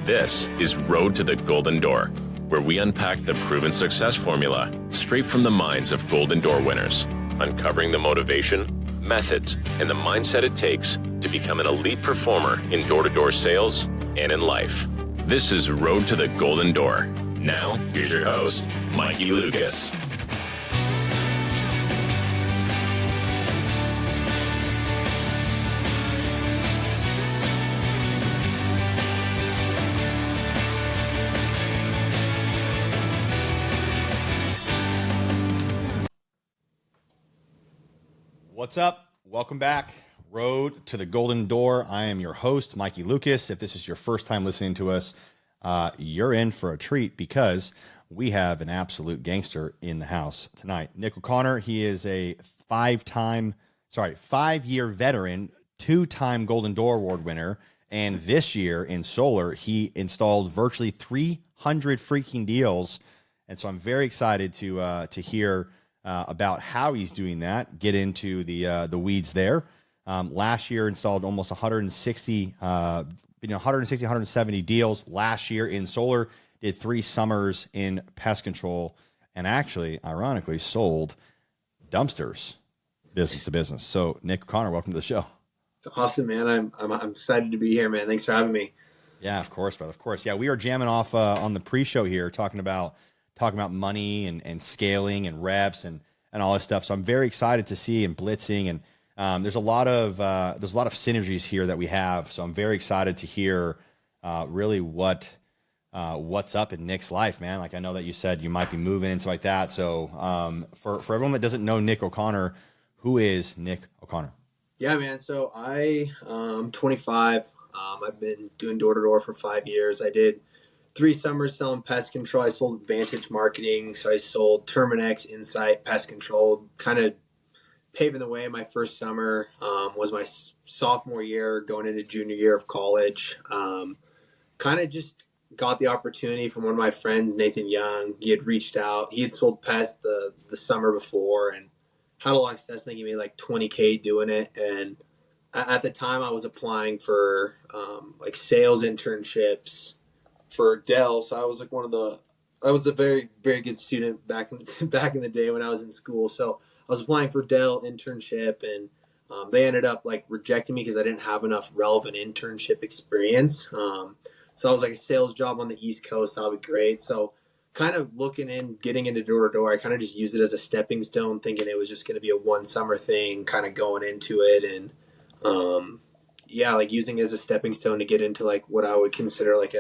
This is Road to the Golden Door, where we unpack the proven success formula straight from the minds of Golden Door winners, uncovering the motivation, methods, and the mindset it takes to become an elite performer in door-to-door sales and in life. This is Road to the Golden Door. Now, here's your host, Mikey Lucas. What's up? Welcome back. Road to the Golden Door. I am your host, Mikey Lucas. If this is your first time listening to us, you're in for a treat because we have an absolute gangster in the house tonight. Nick O'Connor, he is a five-year veteran, two-time Golden Door Award winner, and this year in solar, he installed virtually 300 freaking deals. And so I'm very excited to hear about how he's doing that, get into the weeds there. Last year installed almost 170 deals last year in solar, did 3 summers in pest control, and actually, ironically, sold dumpsters business to business. So Nick O'Connor, welcome to the show. Awesome, man. I'm excited to be here, man. Thanks for having me. Yeah, of course, brother. Of course. Yeah, we are jamming off on the pre-show here, talking about money and scaling and reps and all this stuff. So I'm very excited to see and blitzing and there's a lot of synergies here that we have. So I'm very excited to hear really what's up in Nick's life, man. Like I know that you said you might be moving and stuff like that. So for everyone that doesn't know Nick O'Connor, who is Nick O'Connor? Yeah, man. So I'm 25. I've been doing door-to-door for 5 years. I did 3 summers selling pest control. I sold Advantage Marketing. So I sold Terminex, Insight, Pest Control, kind of paving the way. My first summer was my sophomore year going into junior year of college. Kind of just got the opportunity from one of my friends, Nathan Young. He had reached out. He had sold pest the summer before and had a lot of success. I think he made like $20K doing it. And at the time I was applying for like sales internships for Dell. So I was like I was a very, very good student back in the day when I was in school. So I was applying for Dell internship and they ended up like rejecting me because I didn't have enough relevant internship experience. So I was like a sales job on the East Coast. That'll be great. So kind of getting into door to door, I kind of just used it as a stepping stone, thinking it was just going to be a one summer thing, kind of going into it. And like using it as a stepping stone to get into like what I would consider like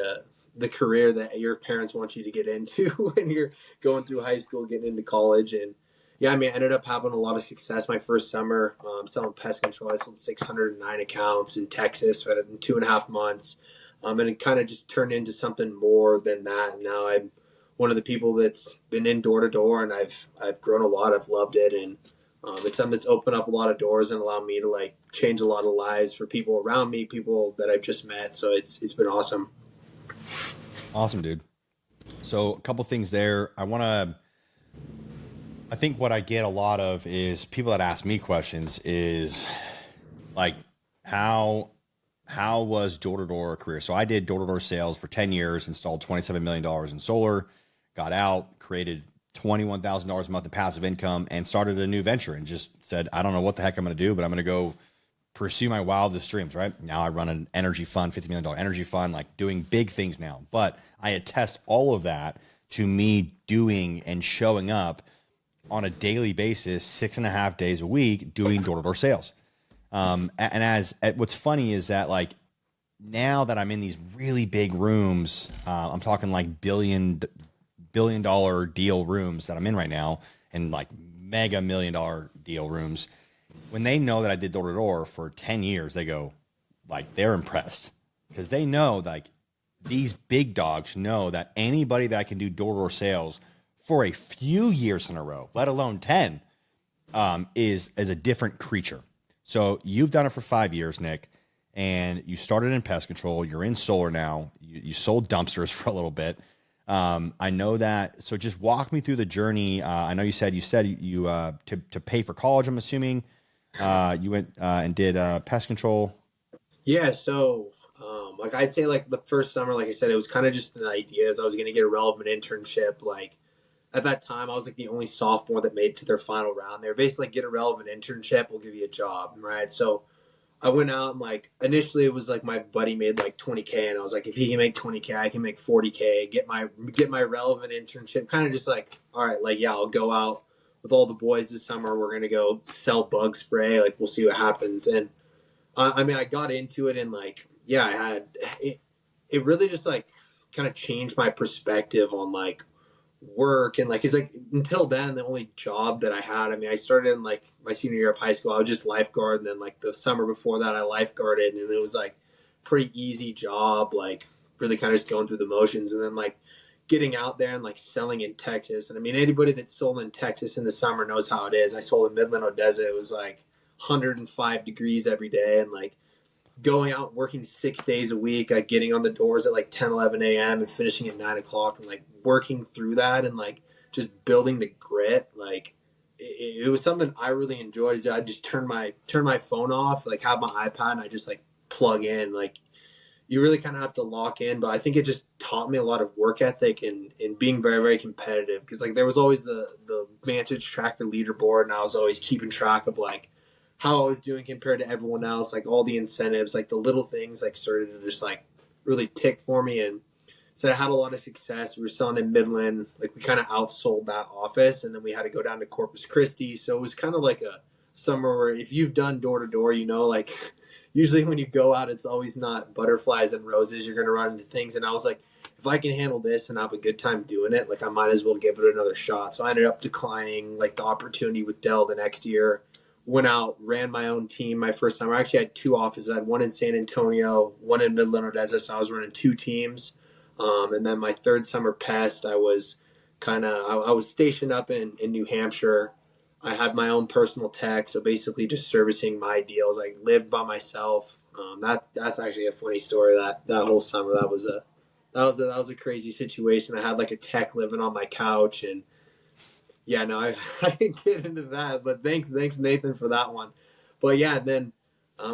the career that your parents want you to get into when you're going through high school, getting into college. And yeah, I mean, I ended up having a lot of success my first summer selling pest control. I sold 609 accounts in Texas in 2.5 months. And it kind of just turned into something more than that. And now I'm one of the people that's been in door to door and I've grown a lot. I've loved it. And it's something that's opened up a lot of doors and allowed me to like change a lot of lives for people around me, people that I've just met. So it's been awesome. Awesome, dude. So a couple things there. I think what I get a lot of is people that ask me questions is like, how was door-to-door a career? So I did door-to-door sales for 10 years, installed $27 million in solar, got out, created $21,000 a month of passive income and started a new venture and just said, I don't know what the heck I'm going to do, but I'm going to go pursue my wildest dreams, right? Now I run an energy fund, $50 million energy fund, like doing big things now. But I attest all of that to me doing and showing up on a daily basis, 6.5 days a week, doing door-to-door sales. What's funny is that like now that I'm in these really big rooms, I'm talking like billion dollar deal rooms that I'm in right now and like mega $1 million deal rooms. When they know that I did door to door for 10 years, they go like, they're impressed because they know like these big dogs know that anybody that can do door to door sales for a few years in a row, let alone 10, is a different creature. So you've done it for 5 years, Nick, and you started in pest control. You're in solar now. You sold dumpsters for a little bit. I know that. So just walk me through the journey. I know you said you to pay for college, I'm assuming. You went and did pest control. Yeah. So Like I'd say like the first summer, like I said, it was kind of just an idea as I was going to get a relevant internship. Like at that time, I was like the only sophomore that made it to their final round. They were basically like, get a relevant internship, we'll give you a job, right? So I went out and like initially it was like my buddy made like 20K, and I was like, if he can make 20K, I can make 40K. Get my relevant internship. Kind of just like, all right, like yeah, I'll go out with all the boys this summer. We're gonna go sell bug spray. Like we'll see what happens. And I mean, I got into it and like yeah, I had it. It really just like kind of changed my perspective on like work and like it's like until then the only job that I had, I mean, I started in like my senior year of high school, I was just lifeguard, and then like the summer before that I lifeguarded, and it was like pretty easy job, like really kind of just going through the motions, and then like getting out there and like selling in Texas. And I mean, anybody that sold in Texas in the summer knows how it is. I sold in Midland, Odessa. It was like 105 degrees every day, and like going out working 6 days a week, like getting on the doors at like 10, 11 a.m. and finishing at 9 o'clock, and like working through that and like just building the grit. Like it was something I really enjoyed. Is I just turn my phone off, like have my iPad, and I just like plug in. Like you really kind of have to lock in, but I think it just taught me a lot of work ethic and being very, very competitive, because like there was always the Vantage Tracker leaderboard, and I was always keeping track of like how I was doing compared to everyone else, like all the incentives, like the little things like started to just like really tick for me. And so I had a lot of success. We were selling in Midland, like we kind of outsold that office, and then we had to go down to Corpus Christi. So it was kind of like a summer where if you've done door to door, you know, like usually when you go out, it's always not butterflies and roses. You're going to run into things. And I was like, if I can handle this and have a good time doing it, like I might as well give it another shot. So I ended up declining like the opportunity with Dell the next year. Went out, ran my own team my first time. I actually had two offices. I had one in San Antonio, one in Midland, Odessa. So I was running two teams. And then my third summer pest, I was I was stationed up in New Hampshire. I had my own personal tech, so basically just servicing my deals. I lived by myself. That's actually a funny story. That whole summer, that was a crazy situation. I had like a tech living on my couch, and yeah, no, I can get into that, but thanks Nathan for that one. But yeah, then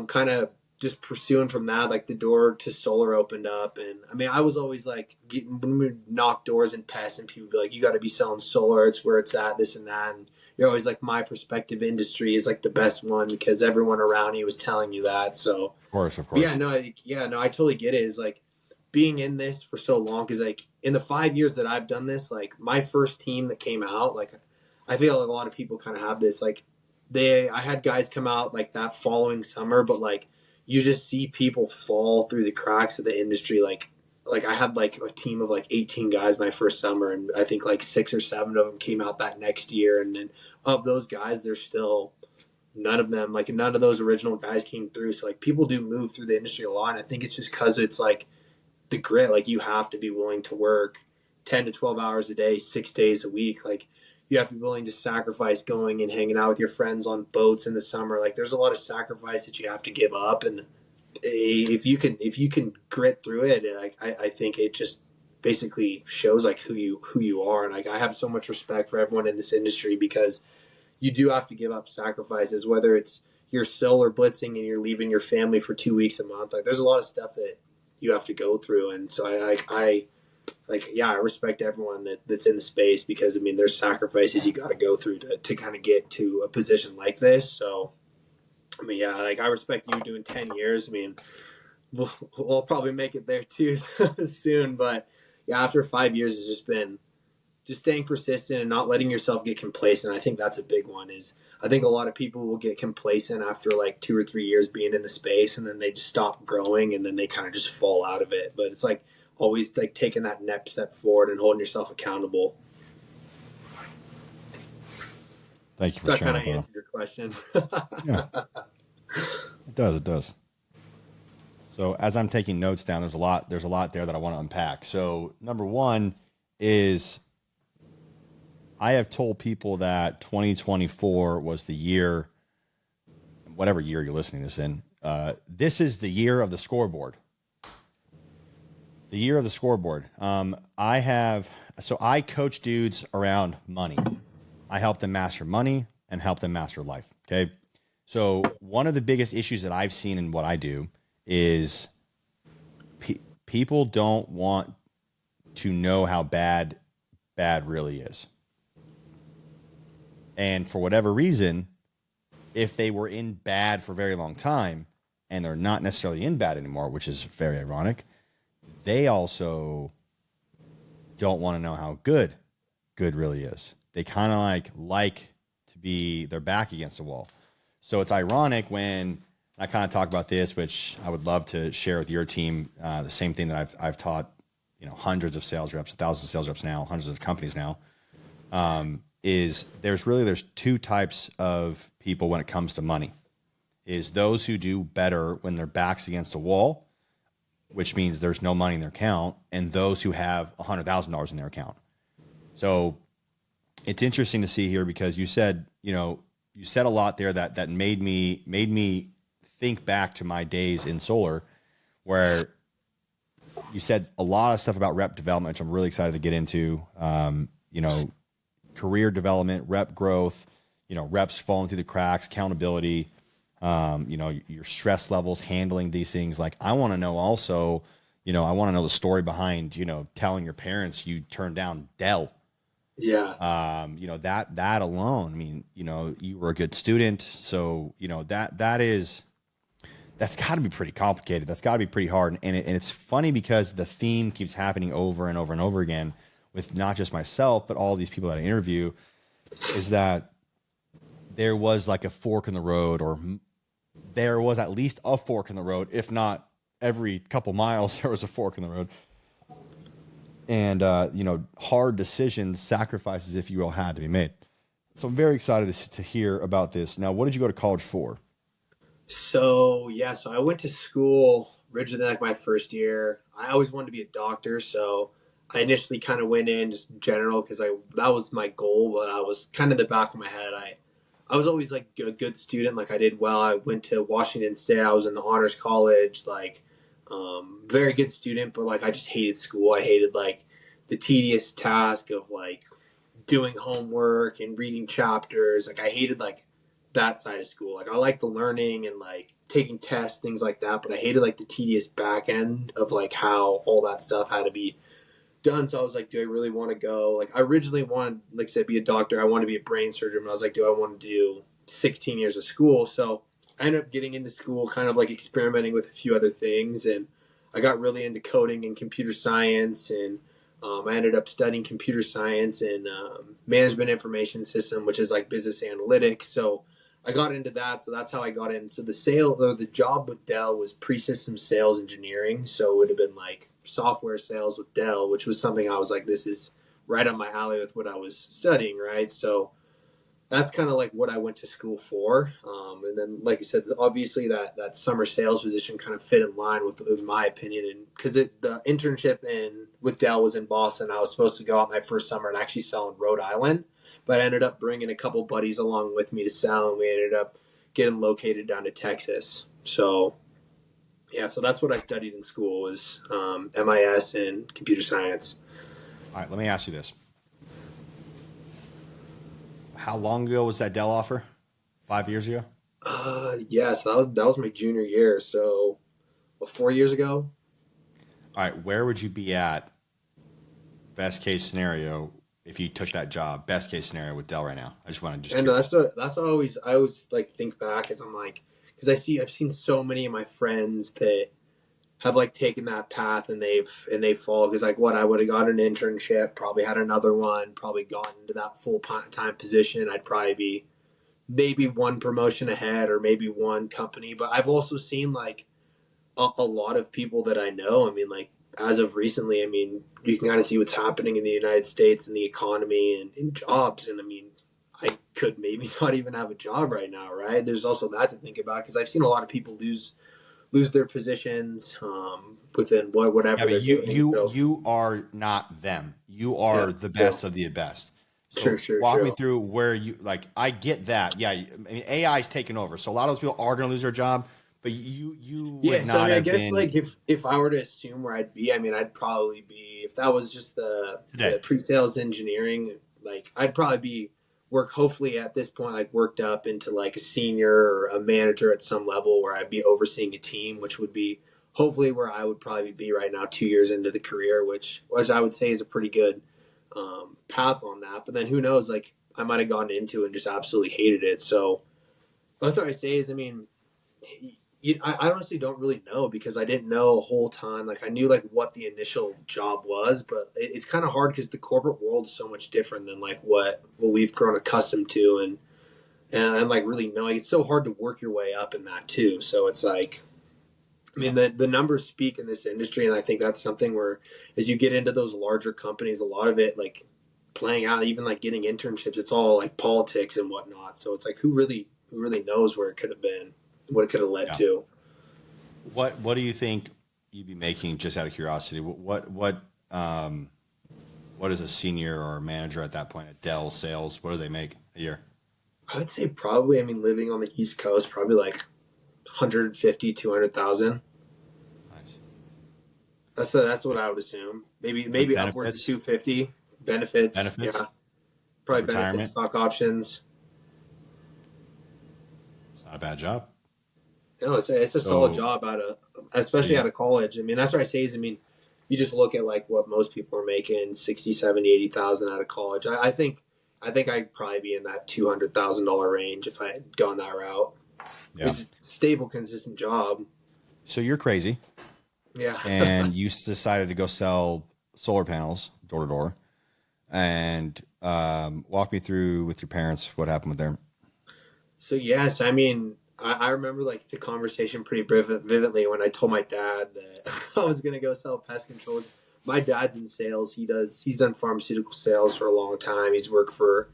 kind of just pursuing from that, like the door to solar opened up, and I mean, I was always like when we would knock doors and pests, and people would be like, "You got to be selling solar. It's where it's at, this and that." And you're always like, "My perspective industry is like the best one because everyone around you was telling you that." So, Of course. yeah, no, I totally get it. Is like being in this for so long, because like in the 5 years that I've done this, like my first team that came out, like I feel like a lot of people kind of have this, like I had guys come out like that following summer, but like you just see people fall through the cracks of the industry. Like I had like a team of like 18 guys my first summer, and I think like 6 or 7 of them came out that next year. And then of those guys, there's still none of them, like none of those original guys came through. So like people do move through the industry a lot. And I think it's just because it's like the grit, like you have to be willing to work 10 to 12 hours a day, 6 days a week. Like you have to be willing to sacrifice going and hanging out with your friends on boats in the summer. Like there's a lot of sacrifice that you have to give up. And if you can grit through it, like I think it just basically shows like who you are. And like I have so much respect for everyone in this industry, because you do have to give up sacrifices, whether it's you're solar blitzing and you're leaving your family for 2 weeks a month. Like there's a lot of stuff that you have to go through. And so I respect everyone that's in the space, because I mean, there's sacrifices you got to go through to kind of get to a position like this. So, I mean, yeah, like I respect you doing 10 years. I mean, we'll probably make it there too soon, but yeah, after 5 years, it's just been just staying persistent and not letting yourself get complacent. I think that's a big one. Is I think a lot of people will get complacent after like 2 or 3 years being in the space, and then they just stop growing, and then they kind of just fall out of it. But it's like always like taking that next step forward and holding yourself accountable. Thank you for that sharing. That kind of answered your question. Yeah, it does. So as I'm taking notes down, there's a lot there that I want to unpack. So number one is I have told people that 2024 was the year, whatever year you're listening to this in, this is the year of the scoreboard. The year of the scoreboard. I coach dudes around money. I help them master money and help them master life. Okay. So one of the biggest issues that I've seen in what I do is people don't want to know how bad really is. And for whatever reason, if they were in bad for a very long time and they're not necessarily in bad anymore, which is very ironic, they also don't want to know how good really is. They kind of like to be their back against the wall. So it's ironic when I kind of talk about this, which I would love to share with your team, the same thing that I've taught, hundreds of sales reps, thousands of sales reps now, hundreds of companies now, is there's two types of people when it comes to money. Is those who do better when their back's against the wall, which means there's no money in their account, and those who have $100,000 in their account. So it's interesting to see here because you said a lot there that made me think back to my days in solar, where you said a lot of stuff about rep development, which I'm really excited to get into. Career development, rep growth, reps falling through the cracks, accountability, your stress levels, handling these things. Like I want to know also, I want to know the story behind, telling your parents you turned down Dell. Yeah. That alone, I mean, you were a good student. So, that's got to be pretty complicated. That's got to be pretty hard. And it's funny because the theme keeps happening over and over and over again with not just myself, but all these people that I interview, is that there was like a fork in the road, or there was at least a fork in the road, if not every couple miles, there was a fork in the road. And, hard decisions, sacrifices, if you will, had to be made. So I'm very excited to hear about this. Now, what did you go to college for? So I went to school originally like my first year. I always wanted to be a doctor, so I initially kind of went in just general because that was my goal. But I was kind of the back of my head. I was always like a good student. Like I did well. I went to Washington State. I was in the honors college. Very good student, but like I just hated school. I hated like the tedious task of like doing homework and reading chapters. Like I hated like that side of school. Like I liked the learning and like taking tests, things like that, but I hated like the tedious back end of like how all that stuff had to be done. So I was like, do I really want to go? Like I originally wanted, like I said, be a doctor. I wanted to be a brain surgeon, but I was like, do I want to do 16 years of school? So I ended up getting into school, kind of like experimenting with a few other things, and I got really into coding and computer science, and I ended up studying computer science and management information system, which is like business analytics. So I got into that. So that's how I got in. So the job with Dell was pre-system sales engineering. So it would have been like software sales with Dell, which was something I was like, this is right on my alley with what I was studying, right? So that's kind of like what I went to school for. And then, like I said, obviously that summer sales position kind of fit in line with my opinion. And because the internship with Dell was in Boston, I was supposed to go out my first summer and actually sell in Rhode Island. But I ended up bringing a couple buddies along with me to sell, and we ended up getting located down to Texas. So, yeah, so that's what I studied in school was MIS and computer science. All right, let me ask you this. How long ago was that Dell offer? 5 years ago? So that was my junior year. So, 4 years ago? All right, where would you be at, best case scenario, if you took that job? Best case scenario with Dell right now. I just want to And that's I always like think back as I'm like, because I've seen so many of my friends that have like taken that path and they've fallen, because like what I would have got an internship, probably had another one, probably gotten into that full time position. I'd probably be maybe one promotion ahead or maybe one company. But I've also seen like a lot of people that I know. I mean, like as of recently, I mean, you can kind of see what's happening in the United States and the economy and in jobs. And I mean, I could maybe not even have a job right now, right? There's also that to think about, because I've seen a lot of people lose their positions within whatever. Yeah, but you are not them. You are the best of the best. So walk me through where you like. I get that. Yeah, I mean AI is taking over, so a lot of those people are going to lose their job. But you would not. So I mean, I have guess been, like if I were to assume where I'd be, I mean, I'd probably be, if that was just the pre-sales engineering, like I'd probably be hopefully at this point like worked up into like a senior or a manager at some level where I'd be overseeing a team, which would be hopefully where I would probably be right now, 2 years into the career, which I would say is a pretty good path on that. But then who knows? Like I might have gotten into it and just absolutely hated it. So that's what I say is, I mean, I honestly don't really know because I didn't know a whole ton. Like I knew like what the initial job was, but it's kind of hard because the corporate world is so much different than like what we've grown accustomed to, and like really knowing it's so hard to work your way up in that too. So it's like, I mean, the numbers speak in this industry, and I think that's something where as you get into those larger companies, a lot of it like playing out, even like getting internships, it's all like politics and whatnot. So it's like who really knows where it could have been, what it could have led Yeah. to. What do you think you'd be making, just out of curiosity? What is a senior or a manager at that point at Dell sales? What do they make a year? I would say probably, I mean, living on the East Coast, probably like 150, 200,000. Nice. That's what I would assume. Maybe upwards of Benefits? 250. Benefits. Benefits? Yeah. Probably benefits, Retirement? stock options. It's not a bad job. No, it's a solid job especially Yeah. out of college. I mean, that's what I say is, I mean, you just look at like what most people are making, 60, 70, 80,000 out of college. I think I'd probably be in that $200,000 range if I had gone that route. Yeah. It's a stable, consistent job. So you're crazy, Yeah. and you decided to go sell solar panels door to door, and walk me through with your parents what happened with them. So yes, I mean, I remember like the conversation pretty vividly when I told my dad that I was going to go sell pest controls. My dad's in sales. He's done pharmaceutical sales for a long time. He's worked for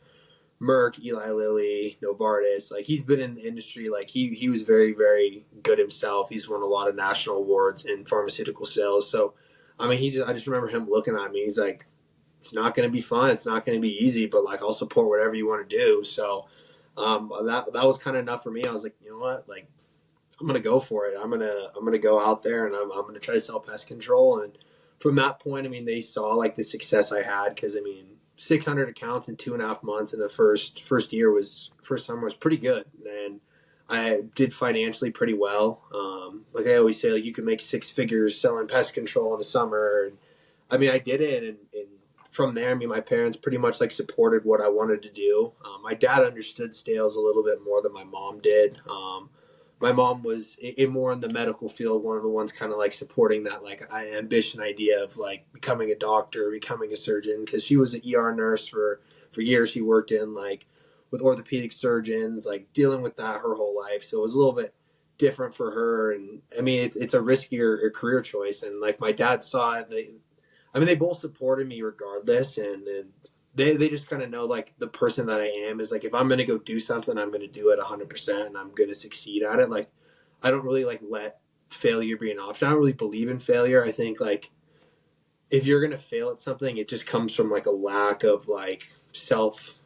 Merck, Eli Lilly, Novartis. Like he's been in the industry. Like he was very, very good himself. He's won a lot of national awards in pharmaceutical sales. So I mean, I just remember him looking at me. He's like, it's not going to be fun. It's not going to be easy, but like I'll support whatever you want to do. So that was kind of enough for me. I was like, you know what, like I'm gonna go for it. I'm gonna go out there and I'm gonna try to sell pest control. And from that point, I mean, they saw like the success I had because I mean, 600 accounts in 2.5 months in the first summer was pretty good, and I did financially pretty well. Like I always say, like you can make 6 figures selling pest control in the summer. And I mean, I did it, and from there, I mean, my parents pretty much like supported what I wanted to do. My dad understood sales a little bit more than my mom did. My mom was more in the medical field, one of the ones kind of like supporting that like ambition idea of like becoming a doctor, becoming a surgeon, because she was an ER nurse for years. She worked in like with orthopedic surgeons, like dealing with that her whole life. So it was a little bit different for her. And I mean, it's a riskier career choice. And like my dad saw it. They both supported me regardless, and they just kind of know like the person that I am is like if I'm gonna go do something, I'm gonna do it 100%, and I'm gonna succeed at it. Like I don't really like let failure be an option. I don't really believe in failure. I think like if you're gonna fail at something, it just comes from like a lack of like self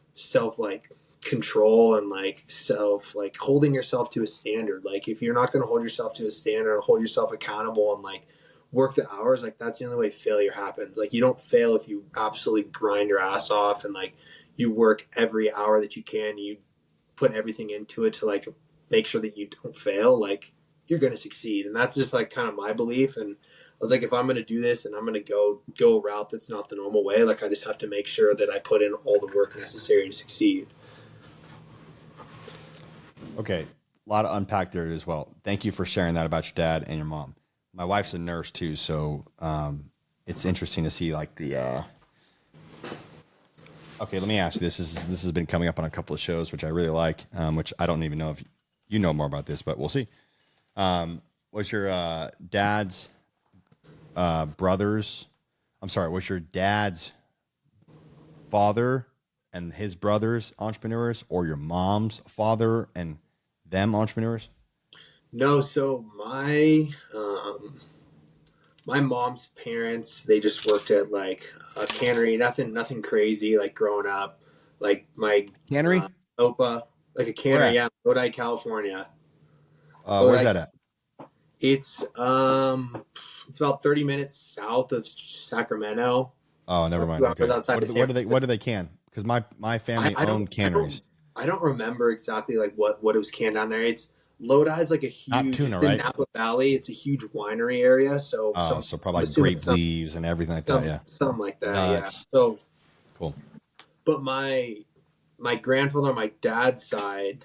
like control and like self like holding yourself to a standard. Like if you're not gonna hold yourself to a standard and hold yourself accountable and like work the hours, like that's the only way failure happens. Like you don't fail if you absolutely grind your ass off and like you work every hour that you can, you put everything into it to like make sure that you don't fail. Like you're going to succeed. And that's just like kind of my belief. And I was like, if I'm going to do this and I'm going to go a route that's not the normal way, like I just have to make sure that I put in all the work necessary to succeed. Okay, a lot of unpack there as well. Thank you for sharing that about your dad and your mom. My wife's a nurse too, so it's interesting to see like the. Okay, let me ask you. This has been coming up on a couple of shows, which I really like. Which I don't even know if you know more about this, but we'll see. Was your dad's brothers? I'm sorry. Was your dad's father and his brothers entrepreneurs, or your mom's father and them entrepreneurs? No, so my mom's parents, they just worked at like a cannery, nothing crazy like growing up. Like my Cannery? Opa, like a Where cannery, at? yeah, Lodi, California. Where's Lodi, that at? it's about 30 minutes south of Sacramento. Oh, never mind. 2 hours Okay. outside of What do San they can? Because my family I owned canneries. I don't remember exactly like what it was canned down there. Lodi is like a Not huge. tuna, It's in right? Napa Valley. It's a huge winery area. So So I'm probably like assuming grape leaves and everything like that. Yeah. something like that. Yeah. Nuts. So, Cool. but my grandfather on my dad's side,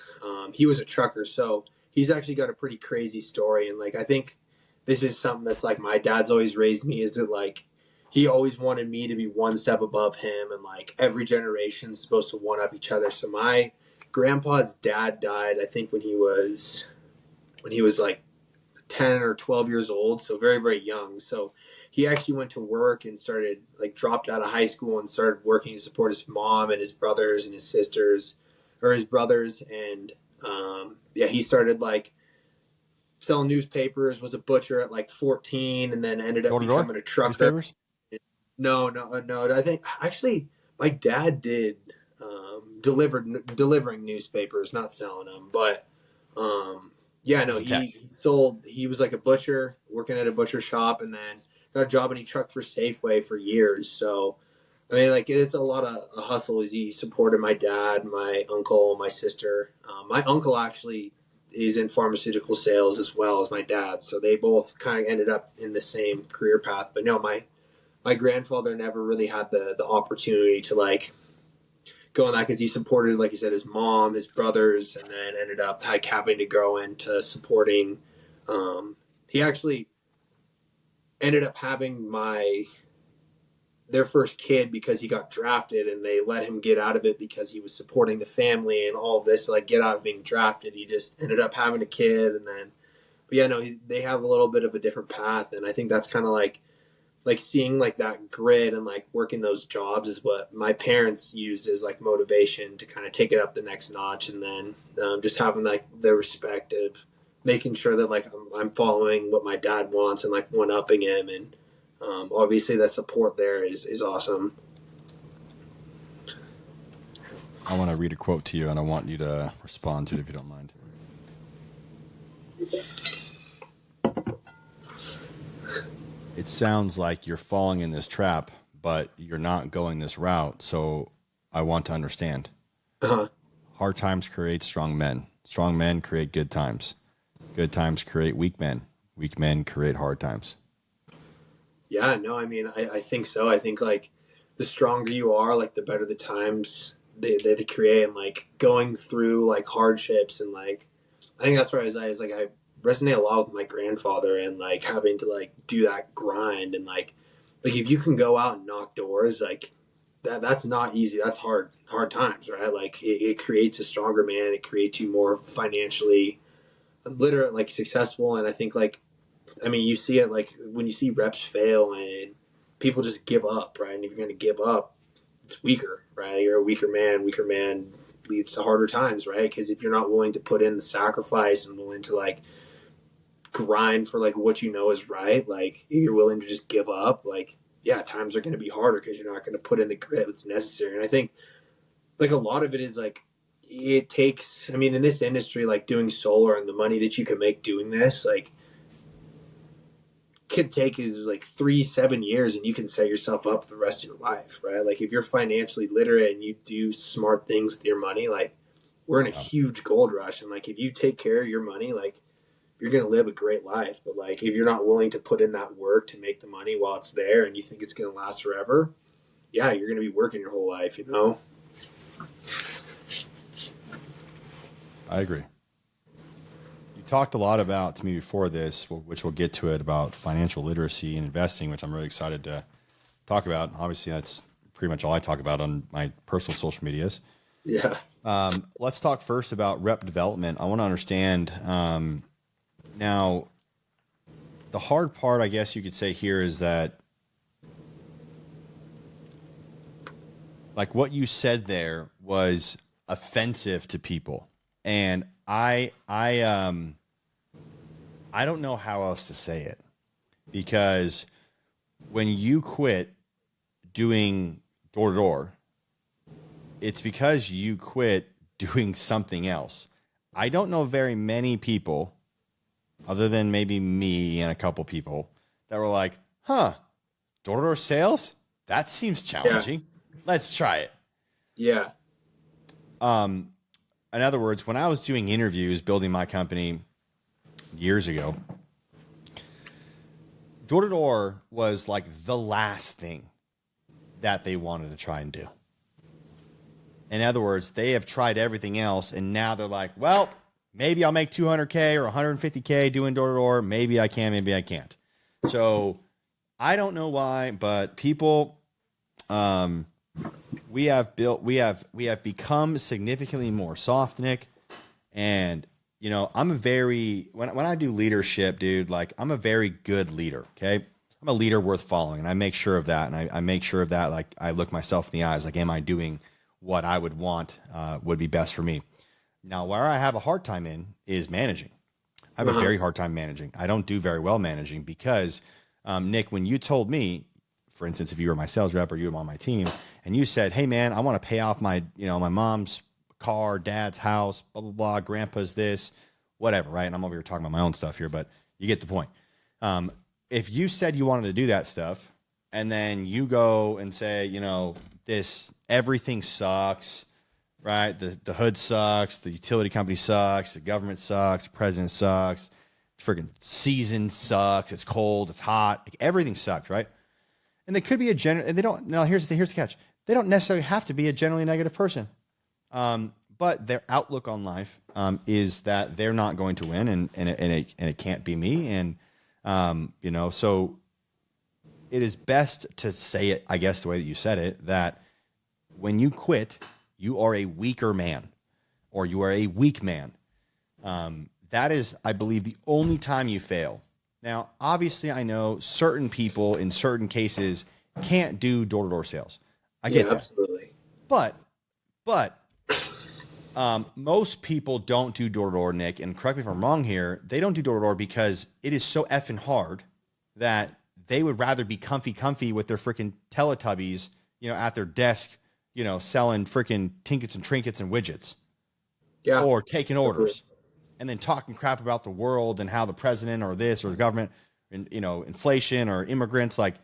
he was a trucker, so he's actually got a pretty crazy story. And like, I think this is something that's like my dad's always raised me. Is that like he always wanted me to be one step above him, and like every generation's supposed to one up each other. So my grandpa's dad died, I think, when he was like 10 or 12 years old, so very, very young. So he actually went to work and started, like, dropped out of high school and started working to support his mom and his brothers and his sisters, or his brothers. And yeah, he started like selling newspapers, was a butcher at like 14, and then ended up Door to door becoming a trucker. newspapers. No. I think actually my dad did delivering newspapers, not selling them, but yeah, no, He's a tech. he sold. He was like a butcher working at a butcher shop, and then got a job and he trucked for Safeway for years. So I mean, like it's a lot of a hustle. He supported my dad, my uncle, my sister. My uncle actually is in pharmaceutical sales as well as my dad, so they both kind of ended up in the same career path. But no, my grandfather never really had the opportunity to like go on that because he supported, like you said, his mom, his brothers, and then ended up like having to go into supporting. He actually ended up having their first kid because he got drafted, and they let him get out of it because he was supporting the family and all of this. Like get out of being drafted, he just ended up having a kid, and then. But yeah, no, they have a little bit of a different path, and I think that's kind of like seeing like that grit and like working those jobs is what my parents used as like motivation to kind of take it up the next notch. And then just having like the respect of making sure that like I'm following what my dad wants and like one upping him. And obviously that support there is awesome. I want to read a quote to you, and I want you to respond to it if you don't mind. It sounds like you're falling in this trap, but you're not going this route. So I want to understand. Uh-huh. Hard times create strong men. Strong men create good times. Good times create weak men. Weak men create hard times. Yeah, no, I mean, I think so. I think like the stronger you are, like the better the times they create, and like going through like hardships and like I think that's where I resonate a lot with my grandfather and like having to like do that grind and like if you can go out and knock doors like that's not easy. That's hard times, right? Like it creates a stronger man. It creates you more financially literate, like successful. And I think like I mean you see it like when you see reps fail and people just give up, right? And if you're going to give up, it's weaker, right? You're a weaker man. Weaker man leads to harder times, right? Because if you're not willing to put in the sacrifice and willing to like grind for like what you know is right, like if you're willing to just give up, like yeah, times are going to be harder because you're not going to put in the grit that's necessary. And I think like a lot of it is like it takes. I mean, in this industry, like doing solar and the money that you can make doing this, like could take is like 3-7 years and you can set yourself up for the rest of your life, right? Like if you're financially literate and you do smart things with your money, like we're in a huge gold rush. And like if you take care of your money, like you're going to live a great life. But like if you're not willing to put in that work to make the money while it's there and you think it's going to last forever, yeah, you're going to be working your whole life, you know? I agree. You talked a lot about to me before this, which we'll get to it, about financial literacy and investing, which I'm really excited to talk about. Obviously, that's pretty much all I talk about on my personal social medias. Yeah. Let's talk first about rep development. I want to understand now the hard part, I guess you could say here, is that like what you said there was offensive to people. And I don't know how else to say it, because when you quit doing door to door, it's because you quit doing something else. I don't know very many people, other than maybe me and a couple people, that were like, door to door sales? That seems challenging. Yeah. Let's try it. Yeah. In other words, when I was doing interviews, building my company, years ago, door to door was like the last thing that they wanted to try and do. In other words, they have tried everything else, and now they're like, well, maybe I'll make 200K or 150K doing door to door. Maybe I can, maybe I can't. So I don't know why, but people, we have become significantly more soft, Nick. And, you know, I'm a very, when I do leadership, dude, like I'm a very good leader. Okay. I'm a leader worth following, and I make sure of that. And I make sure of that. Like I look myself in the eyes, like, am I doing what I would want, would be best for me? Now, where I have a hard time in is managing. I have a very hard time managing. I don't do very well managing because, Nick, when you told me, for instance, if you were my sales rep or you were on my team, and you said, hey man, I want to pay off my mom's car, dad's house, blah, blah, blah, grandpa's this, whatever, right? And I'm over here talking about my own stuff here, but you get the point. If you said you wanted to do that stuff and then you go and say, you know, everything sucks, right? The hood sucks, the utility company sucks, the government sucks, the president sucks, freaking season sucks, it's cold, it's hot, like everything sucks, right? And they could be and they don't, now here's the catch. They don't necessarily have to be a generally negative person. But their outlook on life, is that they're not going to win and it can't be me. And, you know, so it is best to say it, I guess, the way that you said it, that when you quit, you are a weaker man or you are a weak man. That is, I believe, the only time you fail. Now, obviously, I know certain people in certain cases can't do door-to-door sales. I get that. Absolutely. But most people don't do door-to-door, Nick, and correct me if I'm wrong here, they don't do door-to-door because it is so effing hard that they would rather be comfy with their freaking Teletubbies, you know, at their desk, you know, selling freaking trinkets and widgets. Yeah. Or taking orders and then talking crap about the world and how the president or this or the government and, you know, inflation or immigrants, like,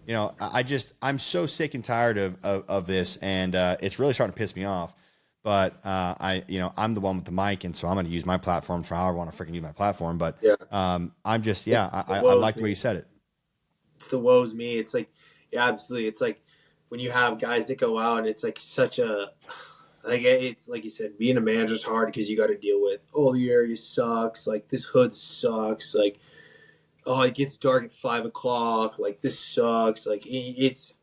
you know, I'm so sick and tired of this, and it's really starting to piss me off. But I'm the one with the mic, and so I'm going to use my platform for however I want to freaking use my platform. But I'm just, I like the way you said it. It's the woe's me. It's like, yeah, absolutely. It's like when you have guys that go out, and it's like it's like you said, being a manager is hard because you got to deal with, oh, the area sucks, like this hood sucks, like, oh, it gets dark at 5 o'clock, like this sucks, like it's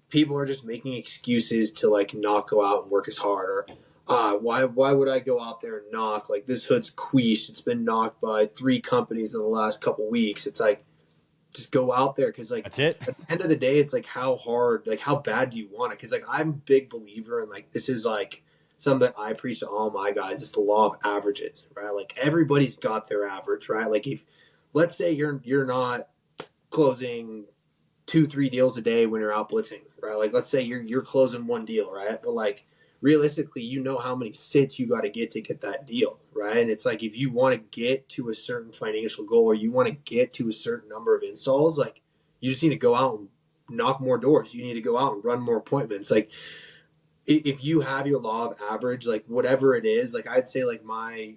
people are just making excuses to like not go out and work as hard, or why would I go out there and knock, like this hood's queashed, it's been knocked by 3 companies in the last couple weeks. It's like, just go out there, because like that's it. At the end of the day, it's like how hard, like how bad do you want it? Because like I'm a big believer in, like, this is like something that I preach to all my guys. It's the law of averages, right? Like everybody's got their average, right? Like if, let's say you're not closing 2-3 deals a day when you're out blitzing, right? Like let's say you're closing 1 deal, right? But like realistically, you know how many sits you got to get that deal, right? And it's like, if you want to get to a certain financial goal, or you want to get to a certain number of installs, like you just need to go out and knock more doors. You need to go out and run more appointments. Like if you have your law of average, like whatever it is, like I'd say like my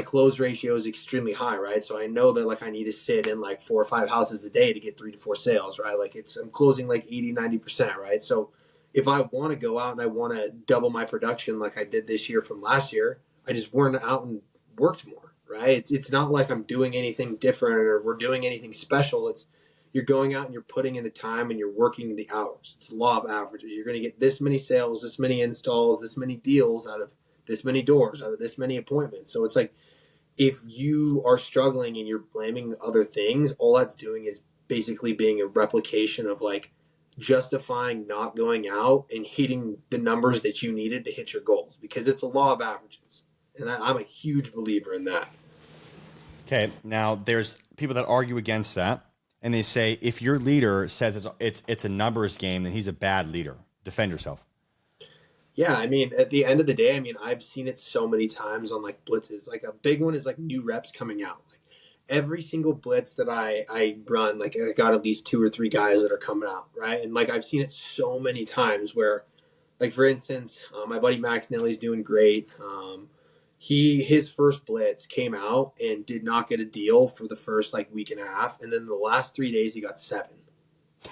close ratio is extremely high, right? So I know that like I need to sit in like 4 or 5 houses a day to get 3 to 4 sales, right? Like I'm closing like 80-90%, right? So if I want to go out and I want to double my production like I did this year from last year, I just went out and worked more, right? It's not like I'm doing anything different or we're doing anything special. It's you're going out and you're putting in the time and you're working the hours. It's the law of averages. You're going to get this many sales, this many installs, this many deals out of this many doors, out of this many appointments. So it's like, if you are struggling and you're blaming other things, all that's doing is basically being a replication of like justifying not going out and hitting the numbers that you needed to hit your goals, because it's a law of averages. And I'm a huge believer in that. Okay. Now there's people that argue against that. And they say, if your leader says it's a numbers game, then he's a bad leader. Defend yourself. Yeah, I mean, at the end of the day, I mean, I've seen it so many times on like blitzes. Like a big one is like new reps coming out. Like every single blitz that I run, like I got at least 2 or 3 guys that are coming out, right? And like I've seen it so many times where, like for instance, my buddy Max Nilly's doing great. his first blitz came out and did not get a deal for the first like week and a half, and then the last 3 days he got 7.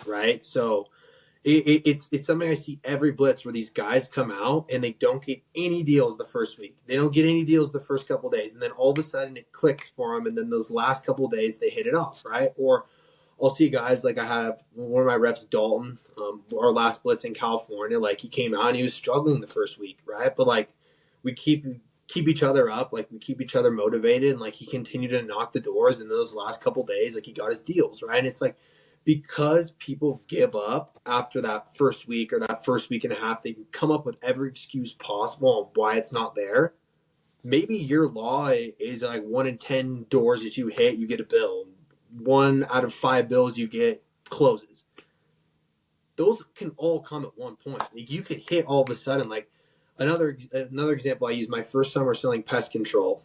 Right, so it's something I see every blitz where these guys come out and they don't get any deals the first week. They don't get any deals the first couple of days, and then all of a sudden it clicks for them, and then those last couple of days they hit it off, right? Or I'll see guys like I have one of my reps, Dalton, our last blitz in California. Like he came out and he was struggling the first week, right? But like we keep each other up, like we keep each other motivated, and like he continued to knock the doors. And those last couple of days, like he got his deals, right? And it's like because people give up after that first week or that first week and a half, they can come up with every excuse possible on why it's not there. Maybe your law is like 1 in 10 doors that you hit, you get a bill. 1 out of 5 bills you get closes. Those can all come at one point. Like you could hit all of a sudden. Like another example I use, my first summer selling pest control.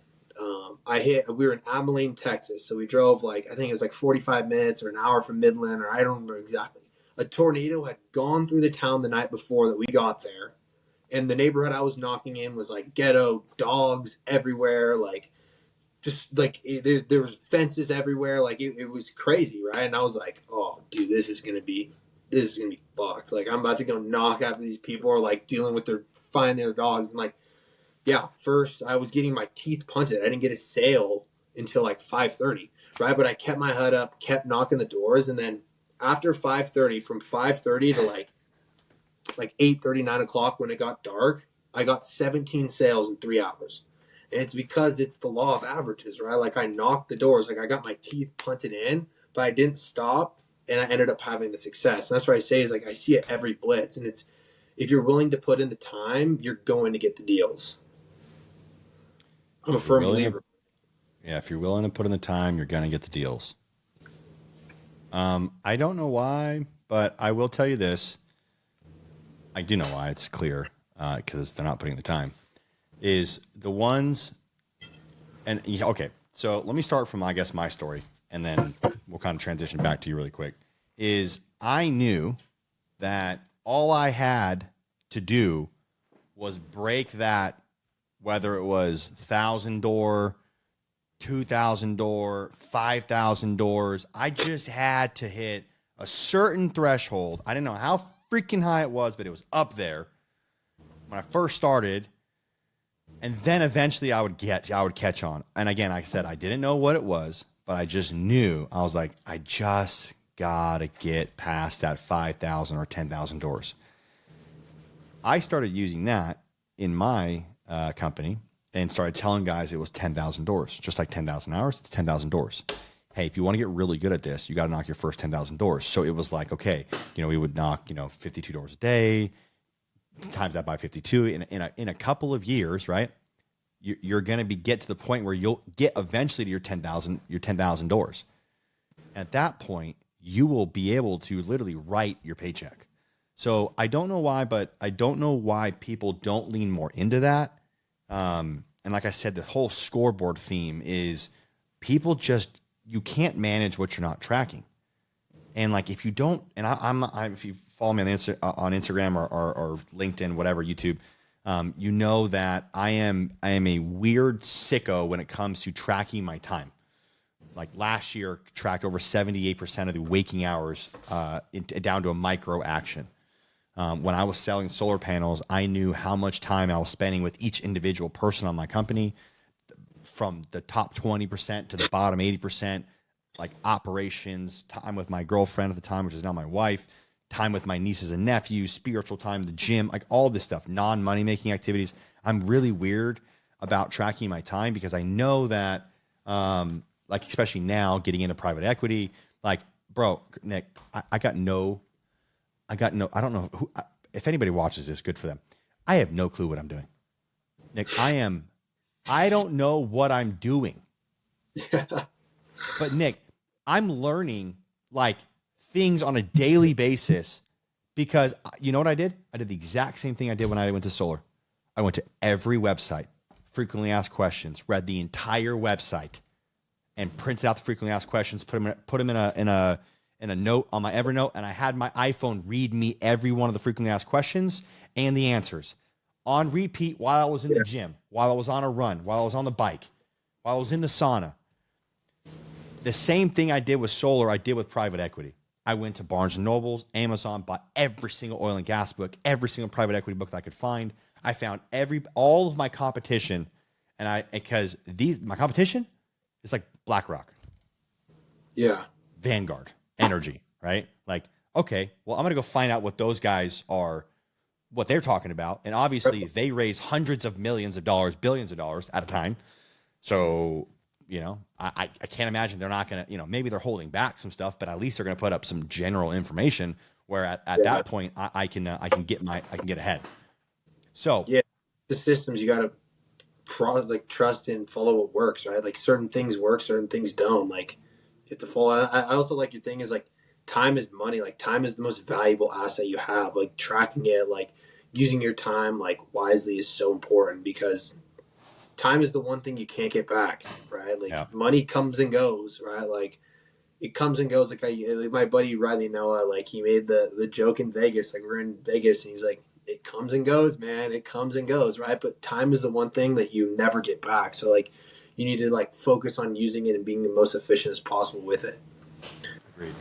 We were in Abilene, Texas. So we drove I think it was like 45 minutes or an hour from Midland, or I don't remember exactly. A tornado had gone through the town the night before that we got there. And the neighborhood I was knocking in was like ghetto, dogs everywhere, just there was fences everywhere. Like it was crazy, right? And I was like, oh dude, this is gonna be fucked. Like I'm about to go knock after these people are like dealing with finding their dogs. And like, yeah, first I was getting my teeth punted. I didn't get a sale until like 5:30, right? But I kept my head up, kept knocking the doors, and then after 5:30, from 5:30 to like 8:30, 9 o'clock when it got dark, I got 17 sales in 3 hours. And it's because it's the law of averages, right? Like I knocked the doors, like I got my teeth punted in, but I didn't stop, and I ended up having the success. And that's what I say is like I see it every blitz, and it's if you're willing to put in the time, you're going to get the deals. I'm a firm believer. Yeah, if you're willing to put in the time, you're going to get the deals. I don't know why, but I will tell you this. I do know why. It's clear because they're not putting the time. Is the ones, and okay, so let me start from, I guess, my story, and then we'll kind of transition back to you really quick. Is I knew that all I had to do was break that, whether it was 1,000 door, 2,000 door, 5,000 doors. I just had to hit a certain threshold. I didn't know how freaking high it was, but it was up there when I first started. And then eventually I would catch on. And again, like I said, I didn't know what it was, but I just knew. I was like, I just got to get past that 5,000 or 10,000 doors. I started using that in my company and started telling guys it was 10,000 doors. Just like 10,000 hours, it's 10,000 doors. Hey, if you want to get really good at this, you got to knock your first 10,000 doors. So it was like, okay, we would knock, 52 doors a day, times that by 52 in a couple of years, right? You're going to get to the point where you'll get eventually to your 10,000 doors. At that point, you will be able to literally write your paycheck. So I don't know why, but I don't know why people don't lean more into that. And like I said, the whole scoreboard theme is people you can't manage what you're not tracking. And like, if you don't, and if you follow me on Instagram or LinkedIn, whatever, YouTube, you know that I am a weird sicko when it comes to tracking my time. Like last year, tracked over 78% of the waking hours down to a micro action. When I was selling solar panels, I knew how much time I was spending with each individual person on my company, from the top 20% to the bottom 80%, like operations, time with my girlfriend at the time, which is now my wife, time with my nieces and nephews, spiritual time, the gym, like all this stuff, non-money making activities. I'm really weird about tracking my time because I know that, like, especially now getting into private equity, like, bro, Nick, I don't know who, if anybody watches this, good for them. I have no clue what I'm doing. Nick, I don't know what I'm doing. But Nick, I'm learning like things on a daily basis because you know what I did? I did the exact same thing I did when I went to solar. I went to every website, frequently asked questions, read the entire website, and printed out the frequently asked questions, put them in a note on my Evernote, and I had my iPhone read me every one of the frequently asked questions and the answers. on repeat while I was in the gym, while I was on a run, while I was on the bike, while I was in the sauna. The same thing I did with solar, I did with private equity. I went to Barnes & Nobles, Amazon, bought every single oil and gas book, every single private equity book that I could find. I found all of my competition, because my competition is like BlackRock, Vanguard, Energy, right? Like, okay, well, I'm gonna go find out what those guys are, what they're talking about, and obviously they raise hundreds of millions of dollars, billions of dollars at a time. So, I can't imagine they're not going to, maybe they're holding back some stuff, but at least they're going to put up some general information where at that point I can get ahead. So the systems you got to trust and follow what works, right? Like certain things work, certain things don't. Like you have to follow. I also like your thing is like time is money. Like time is the most valuable asset you have. Like tracking it, like using your time like wisely is so important because time is the one thing you can't get back, right? Like money comes and goes, right? Like it comes and goes. Like my buddy Riley Noah, like he made the joke in Vegas. Like we're in Vegas, and he's like, "It comes and goes, man. It comes and goes, right? But time is the one thing that you never get back. So like, you need to like focus on using it and being the most efficient as possible with it." Agreed.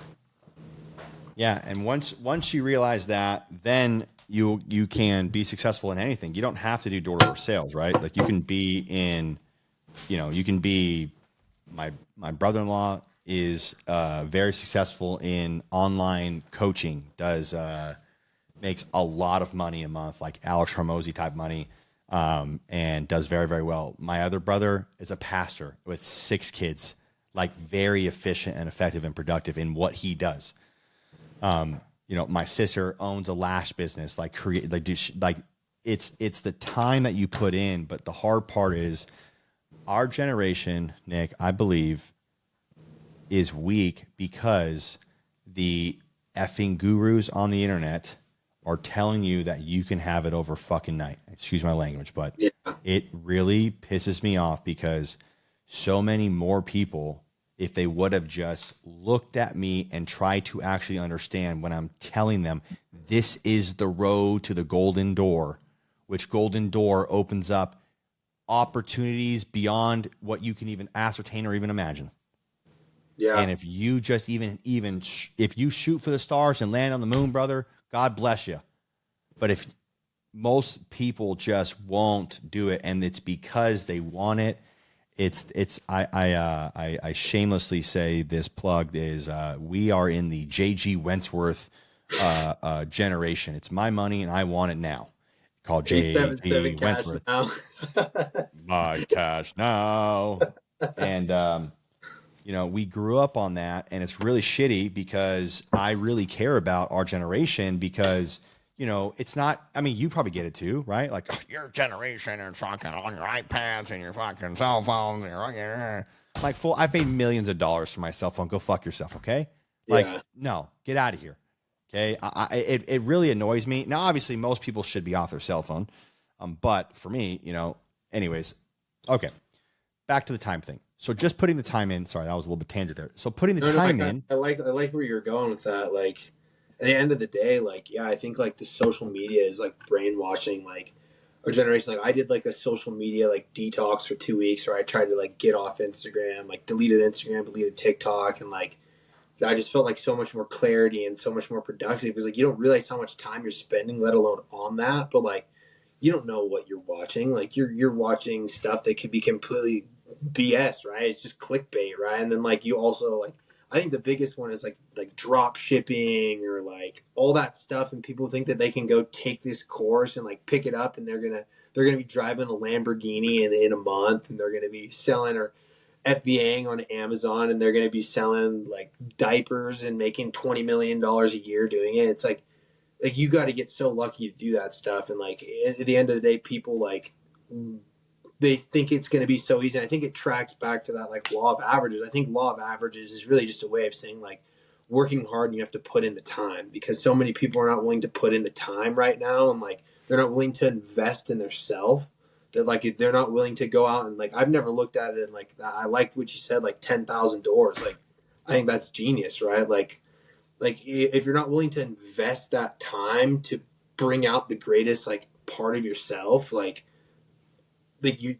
Yeah, and once you realize that, then you can be successful in anything. You don't have to do door-to-door sales, right? Like you can be my brother-in-law is very successful in online coaching, makes a lot of money a month, like Alex Hormozy type money, and does very, very well. My other brother is a pastor with 6 kids, like very efficient and effective and productive in what he does. My sister owns a lash business, it's the time that you put in. But the hard part is our generation, Nick, I believe is weak because the effing gurus on the internet are telling you that you can have it over fucking night. Excuse my language, but it really pisses me off because so many more people, if they would have just looked at me and tried to actually understand when I'm telling them this is the road to the golden door, which golden door opens up opportunities beyond what you can even ascertain or even imagine. Yeah. And if you just if you shoot for the stars and land on the moon, brother, God bless you. But if most people just won't do it, and it's because they want it, I shamelessly say this plug is we are in the J.G. Wentworth generation. It's my money and I want it now. Called J.G. Wentworth. My cash now. And we grew up on that, and it's really shitty because I really care about our generation because, it's not, I mean, you probably get it too, right? Like your generation and fucking on your iPads and your fucking cell phones and your like I've made millions of dollars for my cell phone. Go fuck yourself. Okay. Like, no, get out of here. Okay. It really annoys me. Now, obviously most people should be off their cell phone. But for me, anyways, okay. Back to the time thing. So just putting the time in. Sorry, that was a little bit tangent there. So putting the time in. I like where you're going with that. Like at the end of the day, I think like the social media is like brainwashing like our generation. Like I did like a social media like detox for 2 weeks, where I tried to like get off Instagram, like deleted Instagram, deleted TikTok, and like I just felt like so much more clarity and so much more productive because like you don't realize how much time you're spending, let alone on that. But like you don't know what you're watching. Like you're watching stuff that could be completely BS, right? It's just clickbait, right? And then like you also like I think the biggest one is like drop shipping or like all that stuff, and people think that they can go take this course and like pick it up and they're gonna be driving a Lamborghini in a month, and they're gonna be selling or FBAing on Amazon, and they're gonna be selling like diapers and making $20 million a year doing it. It's like you got to get so lucky to do that stuff, and like at the end of the day, people like they think it's going to be so easy. And I think it tracks back to that like law of averages. I think law of averages is really just a way of saying like working hard and you have to put in the time, because so many people are not willing to put in the time right now, and like they're not willing to invest in their self. That like they're not willing to go out and like I've never looked at it and like I like what you said, like 10,000 doors. Like I think that's genius, right? Like if you're not willing to invest that time to bring out the greatest like part of yourself, you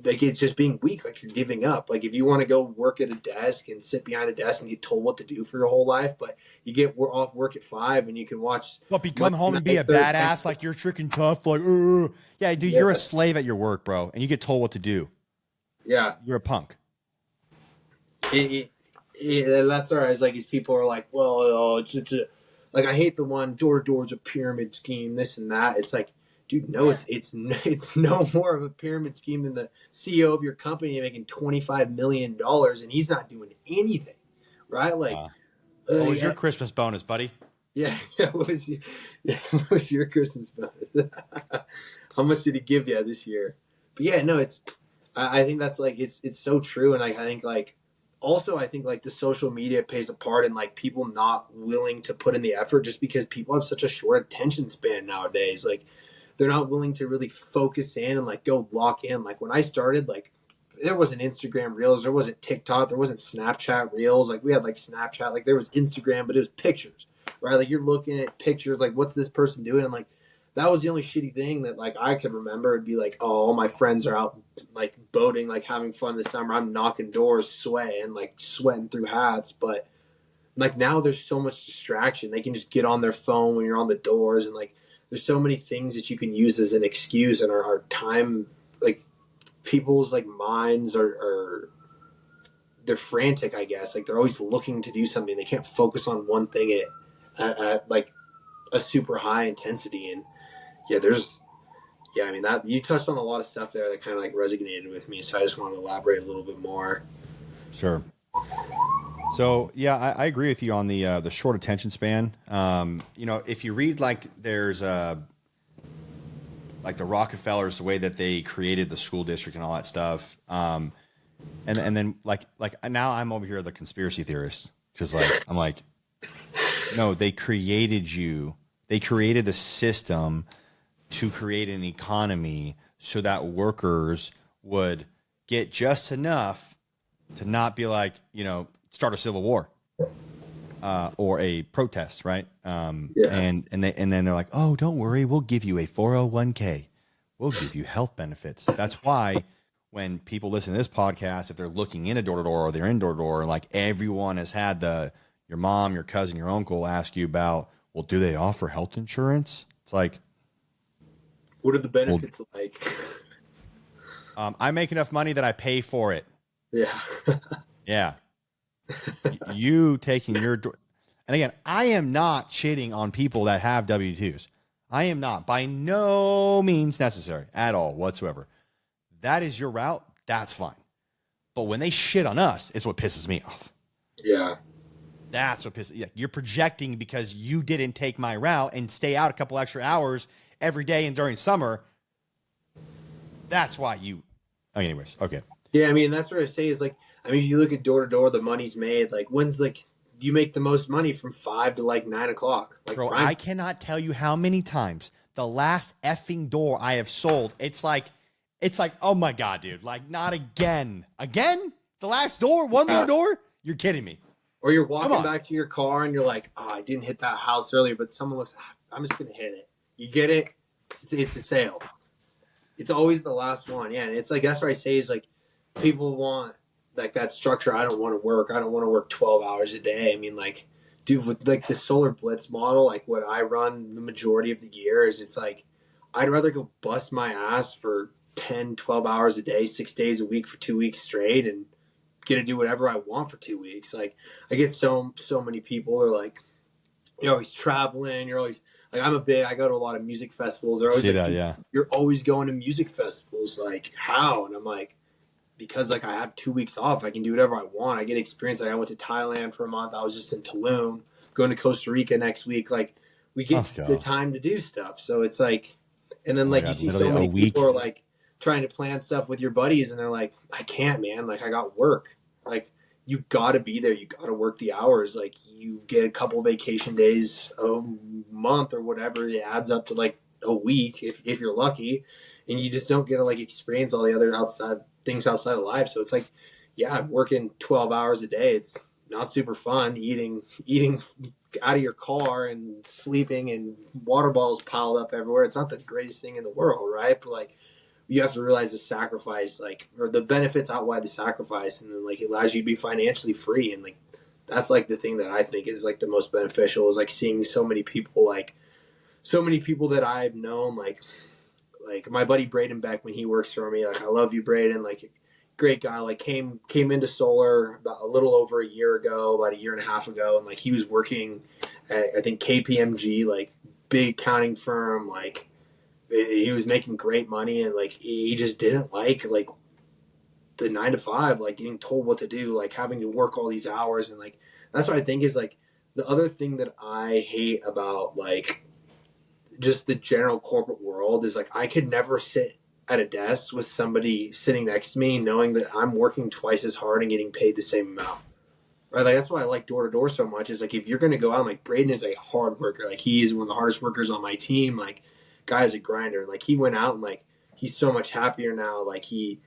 like it's just being weak, like you're giving up. Like if you want to go work at a desk and sit behind a desk and get told what to do for your whole life, but you get off work at 5 and you can watch come home and be a badass like you're freaking tough, like yeah, dude, you're a slave at your work, bro, and you get told what to do. Yeah, you're a punk. That's all right. It's like these people are like, well, like I hate the one door to door is a pyramid scheme, this and that. It's like, dude, no, it's no more of a pyramid scheme than the CEO of your company making $25 million and he's not doing anything, right? Like, what was your Christmas bonus, buddy? Yeah, what was your Christmas bonus? How much did he give you this year? But yeah, no, I think that's like it's so true, and I think like also I think like the social media plays a part in like people not willing to put in the effort just because people have such a short attention span nowadays. Like they're not willing to really focus in and like go lock in. Like when I started, like there wasn't Instagram Reels, there wasn't TikTok, there wasn't Snapchat Reels. Like we had like Snapchat, like there was Instagram, but it was pictures, right? Like you're looking at pictures, like what's this person doing? And like that was the only shitty thing that like I could remember. It'd be like, oh, all my friends are out like boating, like having fun this summer. I'm knocking doors, sweating through hats. But like now there's so much distraction. They can just get on their phone when you're on the doors, and like there's so many things that you can use as an excuse, and our time, like people's like minds are they're frantic, I guess. Like they're always looking to do something. They can't focus on one thing at like a super high intensity. And I mean that you touched on a lot of stuff there that kind of like resonated with me. So I just want to elaborate a little bit more. Sure. So yeah, I agree with you on the short attention span. If you read like there's like the Rockefellers, the way that they created the school district and all that stuff. And then like now I'm over here the conspiracy theorist because like I'm like, no, they created you. They created the system to create an economy so that workers would get just enough to not be like, start a civil war or a protest, right? And then they're like, oh, don't worry, we'll give you a 401k. We'll give you health benefits. That's why when people listen to this podcast, if they're looking in a door-to-door or they're in door-to-door, like everyone has had your mom, your cousin, your uncle ask you about, well, do they offer health insurance? It's like, what are the benefits like? I make enough money that I pay for it. Yeah. Yeah. You taking your, and again, I am not shitting on people that have W-2s. I am not, by no means necessary at all whatsoever. That is your route. That's fine. But when they shit on us, it's what pisses me off. Yeah. That's what pisses. Yeah, you're projecting because you didn't take my route and stay out a couple extra hours every day and during summer. That's why you. Oh, anyways, okay. Yeah, I mean that's what I say is like. I mean, if you look at door to door, the money's made. Like, when's like you make the most money from 5 to like 9 o'clock? Like, bro, I cannot tell you how many times the last effing door I have sold. It's like, oh my god, dude! Like, not again. Again? The last door? One more door? You're kidding me. Or you're walking back to your car and you're like, oh, I didn't hit that house earlier, but someone was, I'm just going to hit it. You get it? It's a sale. It's always the last one. Yeah, and it's like, that's what I say is like, people want like that structure. I don't want to work. I don't want to work 12 hours a day. I mean, like, dude, with like the solar blitz model, like what I run the majority of the year is it's like, I'd rather go bust my ass for 10, 12 hours a day, 6 days a week for 2 weeks straight and get to do whatever I want for 2 weeks. Like I get so many people are like, you're always traveling. You're always like, I go to a lot of music festivals. They're always see like, that, yeah. You're always going to music festivals. Like how? And I'm like, because like I have 2 weeks off, I can do whatever I want. I get experience. Like I went to Thailand for a month. I was just in Tulum, going to Costa Rica next week. Like we get the time to do stuff. So it's like, and then you see so many people are like trying to plan stuff with your buddies and they're like, I can't, man. Like I got work. Like you got to be there. You got to work the hours. Like you get a couple vacation days a month or whatever. It adds up to like a week if you're lucky, and you just don't get to like experience all the other things outside of life. So it's like, yeah, I'm working 12 hours a day. It's not super fun. Eating out of your car and sleeping and water bottles piled up everywhere. It's not the greatest thing in the world, right? But like, you have to realize the sacrifice, like, or the benefits outweigh the sacrifice, and then like it allows you to be financially free. And like, that's like the thing that I think is like the most beneficial is like seeing so many people that I've known, like my buddy Braden Beck when he works for me. Like, I love you, Braden. Like, great guy. Like, came into solar about a little over a year ago, about a year and a half ago, and like he was working at, I think, KPMG, like big accounting firm. Like, he was making great money, and like he just didn't like the 9 to 5, like getting told what to do, like having to work all these hours, and like that's what I think is like the other thing that I hate about like just the general corporate world is like I could never sit at a desk with somebody sitting next to me knowing that I'm working twice as hard and getting paid the same amount. Right? Like that's why I like door to door so much. Is like if you're gonna go out, like Braden is a hard worker. Like he is one of the hardest workers on my team. Like guy's a grinder. Like he went out and like he's so much happier now. Like he's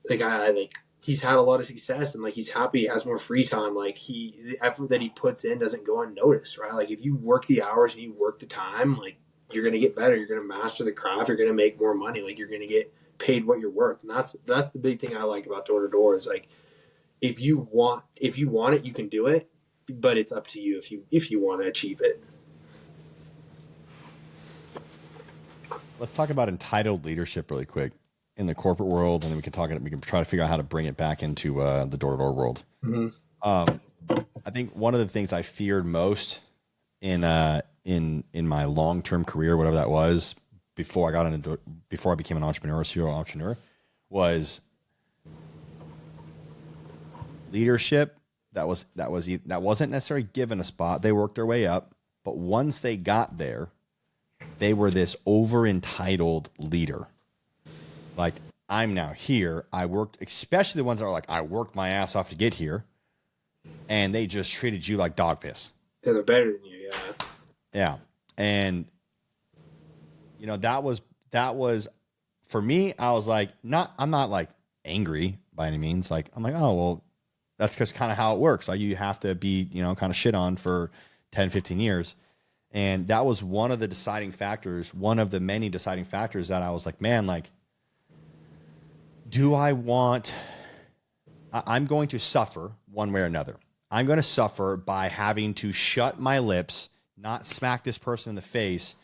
had a lot of success and like he's happy, he has more free time. Like the effort that he puts in doesn't go unnoticed, right? Like if you work the hours and you work the time, like you're gonna get better, you're gonna master the craft, you're gonna make more money, like you're gonna get paid what you're worth. And that's the big thing I like about door to door is like if you want it, you can do it, but it's up to you if you want to achieve it. Let's talk about entitled leadership really quick in the corporate world, and then we can try to figure out how to bring it back into the door-to-door world. Mm-hmm. I think one of the things I feared most in my long-term career, whatever that was, before I became an entrepreneur, a serial entrepreneur, was leadership that wasn't necessarily given a spot. They worked their way up, but once they got there, they were this over-entitled leader. Like, I'm now here. I worked, especially the ones that are like, I worked my ass off to get here, and they just treated you like dog piss. Yeah, they're better than you, yeah. Yeah. And, that was, for me, I was like, I'm not like angry by any means. Like, I'm like, oh, well, that's just kind of how it works. Like, you have to be, kind of shit on for 10, 15 years. And that was one of the many deciding factors that I was like, man, like, I'm going to suffer one way or another. I'm going to suffer by having to shut my lips, not smack this person in the face,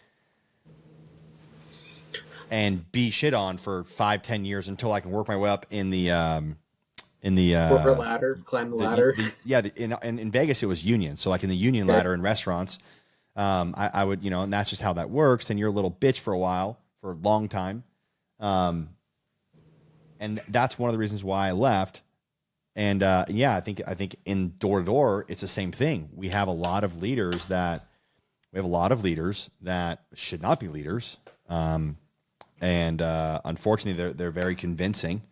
and be shit on for 5-10 years until I can work my way up in the corporate ladder, climb the ladder. In Vegas it was union. So like in the union ladder in restaurants, I would, and that's just how that works. And you're a little bitch for a long time. And that's one of the reasons why I left. And I think in door to door, it's the same thing. We have a lot of leaders that should not be leaders. Unfortunately, they're very convincing,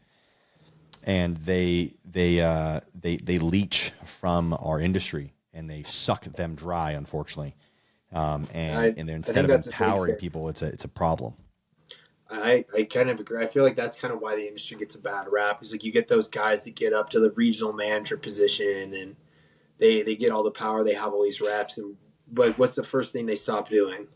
and they leech from our industry and they suck them dry, unfortunately. Instead of empowering people, it's a problem. I kind of agree. I feel like that's kind of why the industry gets a bad rap. Is like you get those guys that get up to the regional manager position and they get all the power, they have all these reps, and like what's the first thing they stop doing?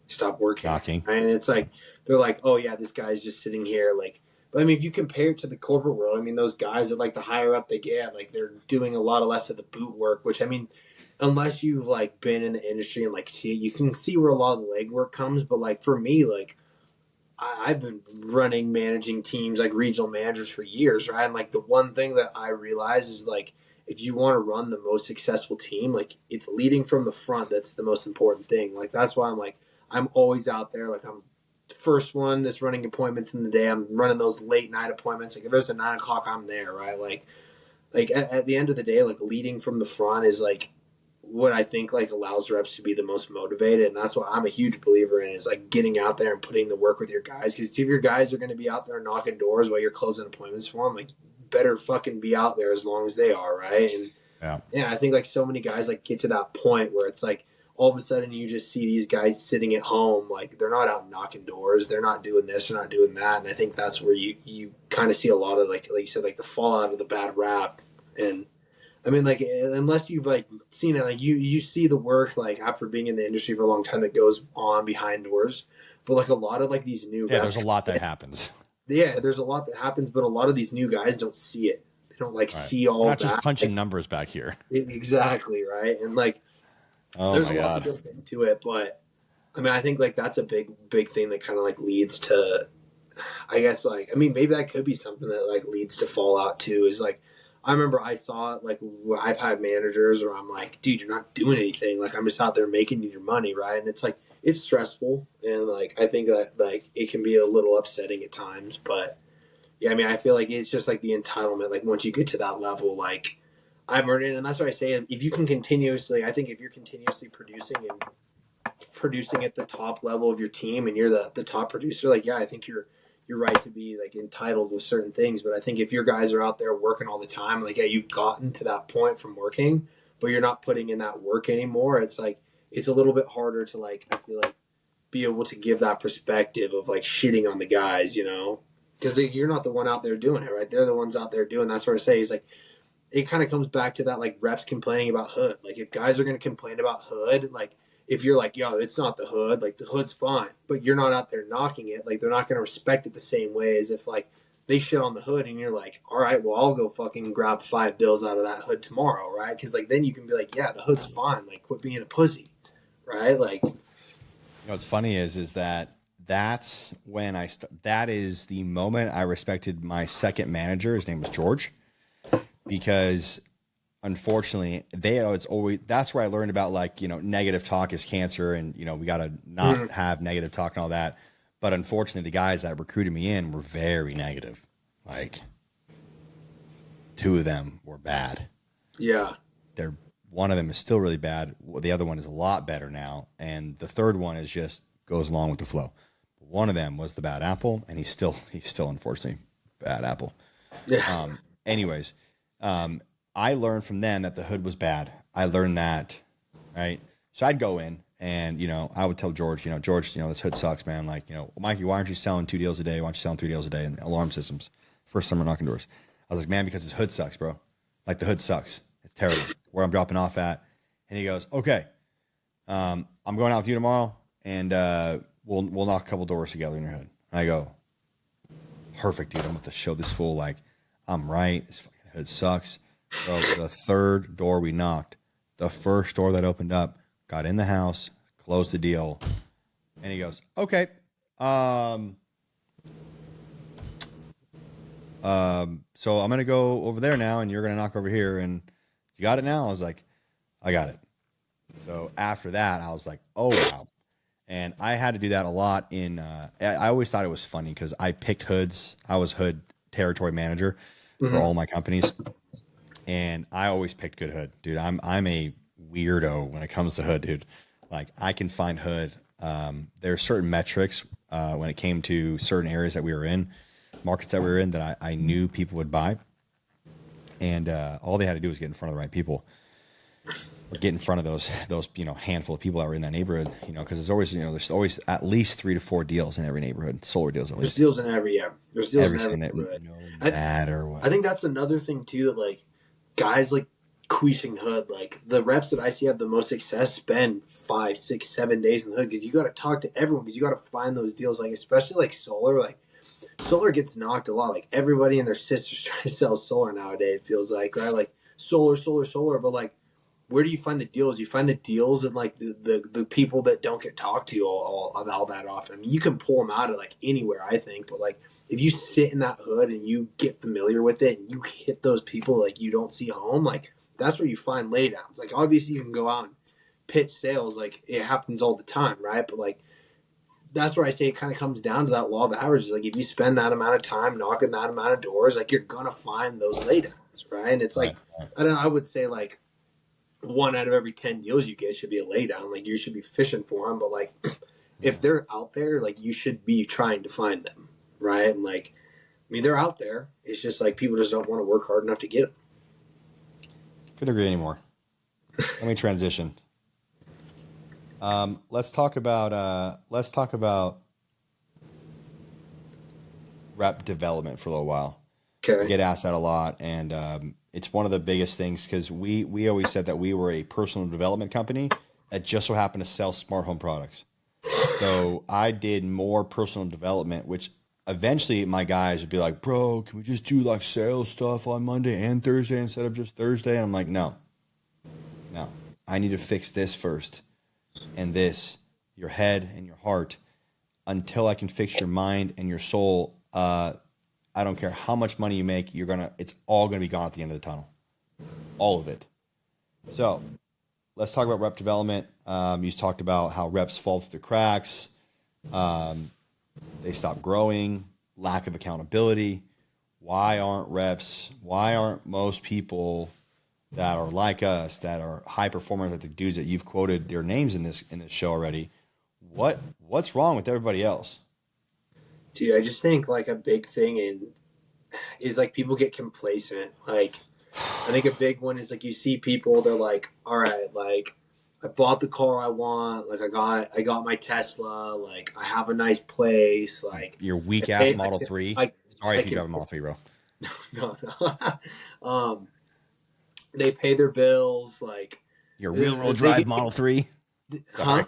Stop working. Knocking. And it's like they're like, oh yeah, this guy's just sitting here. Like, but I mean, if you compare it to the corporate world, I mean, those guys that like the higher up they get, like they're doing a lot less of the boot work. Which I mean, unless you've like been in the industry and like see it, you can see where a lot of the legwork comes. But like for me, like I've been managing teams like regional managers for years, right? And like the one thing that I realize is like if you want to run the most successful team, like it's leading from the front that's the most important thing. Like that's why I'm always out there. Like I'm the first one that's running appointments in the day. I'm running those late night appointments. Like if there's a 9 o'clock, I'm there, right? Like at the end of the day, like leading from the front is like what I think like allows reps to be the most motivated, and that's what I'm a huge believer in is like getting out there and putting the work with your guys. Because if your guys are going to be out there knocking doors while you're closing appointments for them, like better fucking be out there as long as they are, right? And yeah, I think like so many guys like get to that point where it's like all of a sudden you just see these guys sitting at home, like they're not out knocking doors, they're not doing this, they're not doing that, and I think that's where you kind of see a lot of like you said, like the fallout of the bad rap. And I mean, like, unless you've like seen it, like you see the work like after being in the industry for a long time that goes on behind doors. But like a lot of like these new Yeah, reps, there's a lot that happens. yeah, there's a lot that happens, but a lot of these new guys don't see it. They don't like Right. see We're all not of just that. punching Like, numbers back here. exactly right, and like Oh there's my a lot that God. goes into it. But I mean, I think like that's a big thing that kind of like leads to, I guess, like, I mean, maybe that could be something that like leads to fallout too. Is like, I remember I saw it like I've had managers where I'm like, dude, you're not doing anything. Like, I'm just out there making you your money, right? And it's like it's stressful, and like I think that like it can be a little upsetting at times. But yeah, I mean, I feel like it's just like the entitlement. Like once you get to that level, like I've earned it, and that's why I say if you can continuously, I think if you're continuously producing at the top level of your team and you're the top producer, like, yeah, I think you're right to be like entitled with certain things. But I think if your guys are out there working all the time, like, yeah, you've gotten to that point from working, but you're not putting in that work anymore, it's like it's a little bit harder to like, I feel like, be able to give that perspective of like shitting on the guys, you know, because you're not the one out there doing it, right? They're the ones out there doing. That's what I say is like it kind of comes back to that like reps complaining about hood. Like if guys are going to complain about hood, like if you're like, yo, it's not the hood, like the hood's fine, but you're not out there knocking it, like they're not going to respect it the same way as if like they shit on the hood and you're like, all right, well, I'll go fucking grab 5 bills out of that hood tomorrow, right? Because like then you can be like, yeah, the hood's fine, like quit being a pussy, right? Like, You know, what's funny is that that's when that is the moment I respected my second manager. His name was George, because unfortunately it's always, that's where I learned about like, you know, negative talk is cancer, and you know, we got to not have negative talk and all that. But unfortunately the guys that recruited me in were very negative. Like two of them were bad. yeah, They're One of them is still really bad. The other one is a lot better now, and the third one is just goes along with the flow. One of them was the bad apple, and he's still unfortunately bad apple. yeah, Anyways, I learned from them that the hood was bad. I learned that, right? So I'd go in and, you know, I would tell George, George, this hood sucks, man. Like, Mikey, why aren't you selling 2 deals a day? Why aren't you selling 3 deals a day in alarm systems? First summer knocking doors. I was like, man, because his hood sucks, bro. Like the hood sucks. It's terrible where I'm dropping off at. And he goes, okay, I'm going out with you tomorrow, and we'll knock a couple doors together in your hood. And I go, perfect, dude. I'm about to show this fool like I'm right. This fucking hood sucks. Bro, the third door we knocked, the first door that opened up, got in the house, closed the deal, and he goes, okay. So I'm gonna go over there now, and you're gonna knock over here, and you got it now? I was like, I got it. So after that, I was like, oh wow. And I had to do that a lot I always thought it was funny because I picked hoods. I was hood territory manager for all my companies. And I always picked good hood, dude. I'm a weirdo when it comes to hood, dude. Like I can find hood. There are certain metrics when it came to certain areas that we were in, markets that we were in, that I knew people would buy. And all they had to do was get in front of the right people, or get in front of those handful of people that were in that neighborhood. Because there's always at least 3 to 4 deals in every neighborhood, solar deals at least. there's deals in every There's deals in every neighborhood. No matter what. I think that's another thing too, that like guys like queeshing hood, like the reps that I see have the most success spend 5, 6, 7 days in the hood, because you got to talk to everyone, because you got to find those deals, like especially like solar. Like solar gets knocked a lot. Like everybody and their sisters trying to sell solar nowadays, it feels like, right? Like solar, but like where do you find the deals? You find the deals in like the people that don't get talked to all that often. I mean, you can pull them out of like anywhere, I think, but like if you sit in that hood and you get familiar with it and you hit those people like you don't see home, like that's where you find laydowns. Like obviously you can go out and pitch sales, like it happens all the time, right? But like that's where I say it kind of comes down to that law of averages. Like if you spend that amount of time knocking that amount of doors, like you're gonna find those laydowns, right? And it's like I don't know, I would say like 1 out of every 10 deals you get should be a laydown. Like you should be fishing for them, but like if they're out there, like you should be trying to find them, right? And like, I mean, they're out there. It's just like people just don't want to work hard enough to get them. Couldn't agree anymore. Let me transition. Let's talk about rep development for a little while. Okay. I get asked that a lot, and It's one of the biggest things because we always said that we were a personal development company that just so happened to sell smart home products. So I did more personal development, which eventually my guys would be like, bro, can we just do like sales stuff on Monday and Thursday instead of just Thursday? And I'm like, no, no, I need to fix this first and this, your head and your heart. Until I can fix your mind and your soul, I don't care how much money you make, it's all gonna be gone at the end of the tunnel. All of it. So let's talk about rep development. You talked about how reps fall through the cracks. They stop growing, lack of accountability. Why aren't most people that are like us, that are high performers, like the dudes that you've quoted their names in this show already? What's wrong with everybody else? Dude, I just think like a big thing is like people get complacent. Like I think a big one is like you see people, they're like, all right, like I bought the car I want, like I got my Tesla, like I have a nice place, like Your weak ass Model 3. Sorry I if you can, drive a Model 3, bro. no. They pay their bills, like Your real world drive Model 3. Sorry. Huh?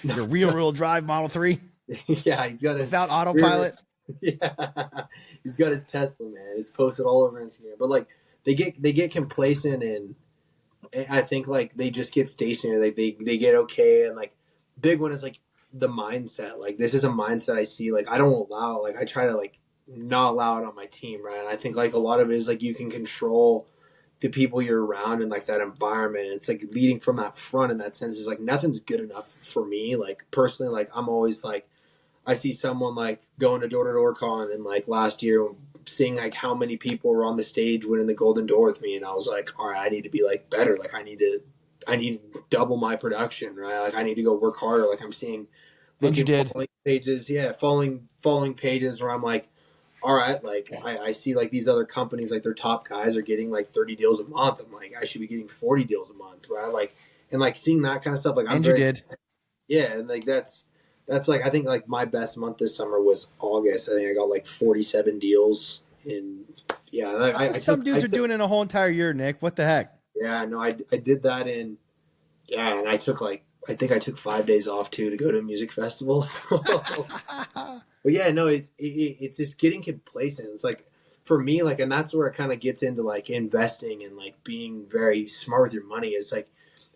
No, Your real world drive Model 3 yeah, he's got his without autopilot. Yeah, he's got his Tesla, man. It's posted all over Instagram. But like they get complacent, and I think like they just get stationary. Like they get okay, and like big one is like the mindset. Like this is a mindset I see. Like I don't allow. Like I try to like not allow it on my team, right? And I think like a lot of it is like you can control the people you're around and like that environment. And it's like leading from that front in that sense is like nothing's good enough for me. Like personally, like I'm always like I see someone like going to door con and like last year seeing like how many people were on the stage winning the Golden Door with me, and I was like, all right, I need to be like better. Like I need to double my production, right? Like I need to go work harder. Like I'm seeing And you did. following pages, following pages where I'm like, all right, like I see like these other companies, like their top guys are getting like 30 deals a month. I'm like, I should be getting 40 deals a month, right? Like, and like seeing that kind of stuff, like And you did. yeah, and like that's like I think like my best month this summer was August. I think I got like 47 deals, and yeah, Some dudes are doing it a whole entire year, Nick. What the heck? Yeah, no, I did that in and I took like I think I took 5 days off too to go to a music festival. But yeah, no, it's just getting complacent. It's like for me, like, and that's where it kind of gets into like investing and like being very smart with your money. Is like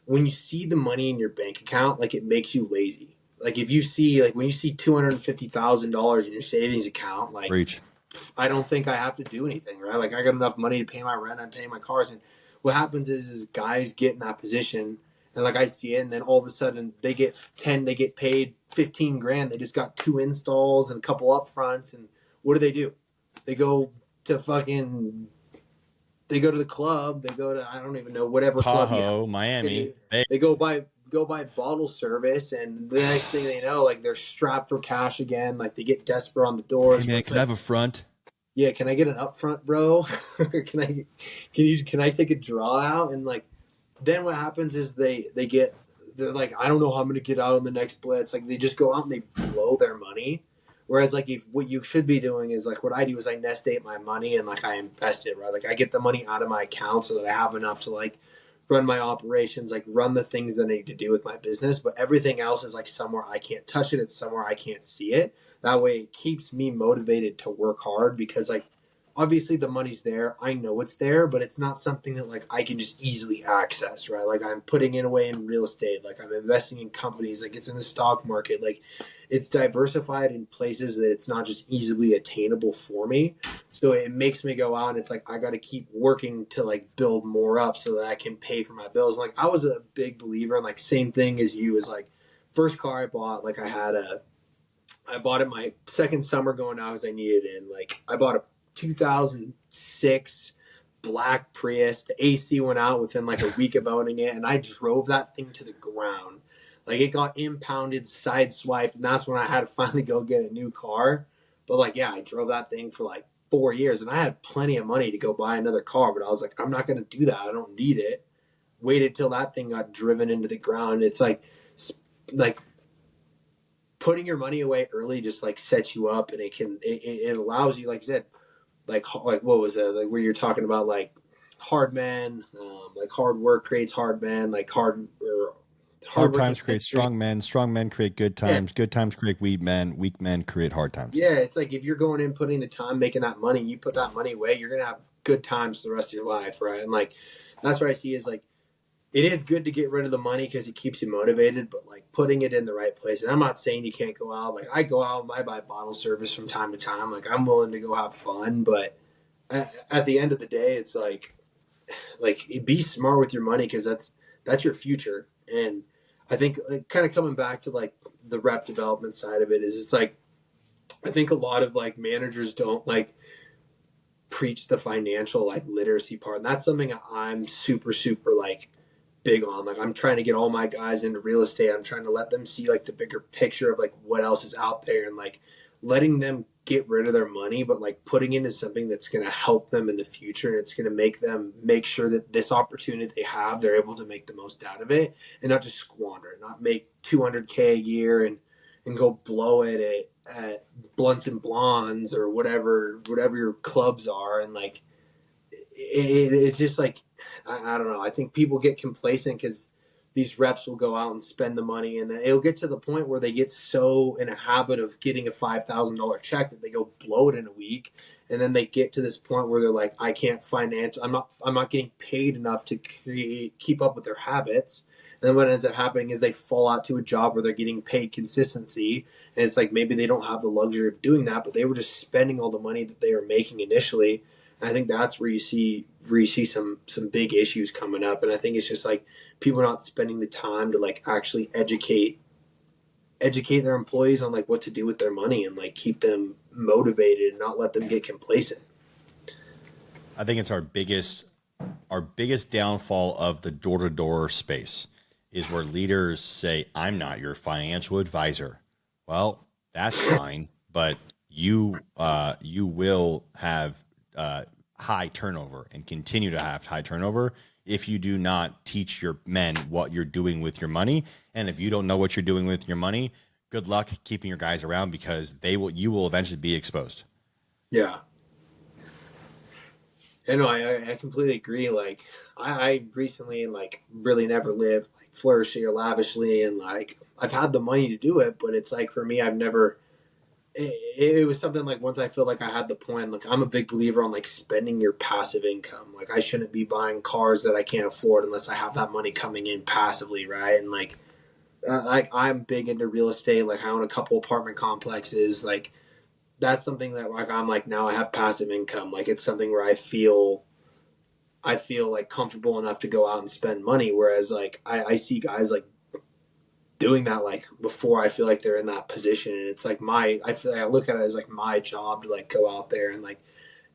when you see the money in your bank account, like it makes you lazy. Like if you see like when you see $250,000 in your savings account, like Reach. I don't think I have to do anything, right? Like I got enough money to pay my rent, I'm paying my cars, and what happens is guys get in that position, and like I see it, and then all of a sudden they get paid 15 grand, they just got 2 installs and a couple upfronts, and what do? They go to fucking, they go to the club, they go to I don't even know whatever club. Tahoe, Miami. They go by bottle service, and the next thing they know, like they're strapped for cash again. Like they get desperate on the doors. Hey man, can I have a front? Yeah, can I get an upfront, bro? Can I take a draw out? And like then what happens is they're like, I don't know how I'm gonna get out on the next blitz. Like they just go out and they blow their money. Whereas like if what you should be doing is like what I do is I nest egg my money and like I invest it, right? Like I get the money out of my account so that I have enough to like run my operations, like run the things that I need to do with my business. But everything else is like somewhere I can't touch it. It's somewhere I can't see it. That way it keeps me motivated to work hard because like obviously the money's there. I know it's there, but it's not something that like I can just easily access, right? Like I'm putting it away in real estate, like I'm investing in companies, like it's in the stock market, like it's diversified in places that it's not just easily attainable for me. So it makes me go out and it's like I got to keep working to like build more up so that I can pay for my bills. And like I was a big believer in like same thing as you, is like first car I bought, like I bought it my second summer going out because I needed it. And like I bought a 2006 black Prius. The AC went out within like a week of owning it, and I drove that thing to the ground. Like it got impounded, sideswiped, and that's when I had to finally go get a new car. But like, yeah, I drove that thing for like 4 years, and I had plenty of money to go buy another car. But I was like, I'm not going to do that. I don't need it. Waited till that thing got driven into the ground. It's like putting your money away early just like sets you up, and it allows you, like you said, like what was it, like where you're talking about like hard men, like hard work creates hard men, like Hard working times create strong men create good yeah. times create weak men create hard times. Yeah, it's like if you're going in, putting the time, making that money, you put that money away, you're gonna have good times the rest of your life, right? And like that's what I see is like it is good to get rid of the money because it keeps you motivated, but like putting it in the right place. And I'm not saying you can't go out. Like I go out, I buy bottle service from time to time. Like I'm willing to go have fun, but at the end of the day, it's like be smart with your money because that's your future. And I think like, kind of coming back to like the rep development side of it is it's like I think a lot of like managers don't like preach the financial like literacy part. And that's something I'm super like big on. Like I'm trying to get all my guys into real estate. I'm trying to let them see like the bigger picture of like what else is out there and like letting them get rid of their money, but like putting into something that's going to help them in the future. And it's going to make them make sure that this opportunity they have, they're able to make the most out of it and not just squander it, not make 200K a year and go blow it at blunts and blondes or whatever your clubs are. And like, it's just like I don't know. I think people get complacent because these reps will go out and spend the money, and then it'll get to the point where they get so in a habit of getting a $5,000 check that they go blow it in a week, and then they get to this point where they're like, I can't finance. I'm not getting paid enough to keep up with their habits. And then what ends up happening is they fall out to a job where they're getting paid consistency, and it's like maybe they don't have the luxury of doing that, but they were just spending all the money that they were making initially. I think that's where you see some big issues coming up, and I think it's just like people not spending the time to like actually educate their employees on like what to do with their money and like keep them motivated and not let them get complacent. I think it's our biggest downfall of the door-to-door space is where leaders say, I'm not your financial advisor. Well, that's fine, but you will have high turnover and continue to have high turnover if you do not teach your men what you're doing with your money. And if you don't know what you're doing with your money, good luck keeping your guys around because you will eventually be exposed. Yeah. And no, I completely agree. Like I recently like really never lived like flourishing or lavishly, and like I've had the money to do it, but it's like for me, I've never. It was something like once I feel like I had the point, like I'm a big believer on like spending your passive income. Like I shouldn't be buying cars that I can't afford unless I have that money coming in passively, right? And like I'm big into real estate. Like I own a couple apartment complexes. Like that's something that like I'm like now I have passive income. Like it's something where I feel like comfortable enough to go out and spend money. Whereas like I see guys like doing that like before I feel like they're in that position, and it's like I feel like I look at it as like my job to like go out there and like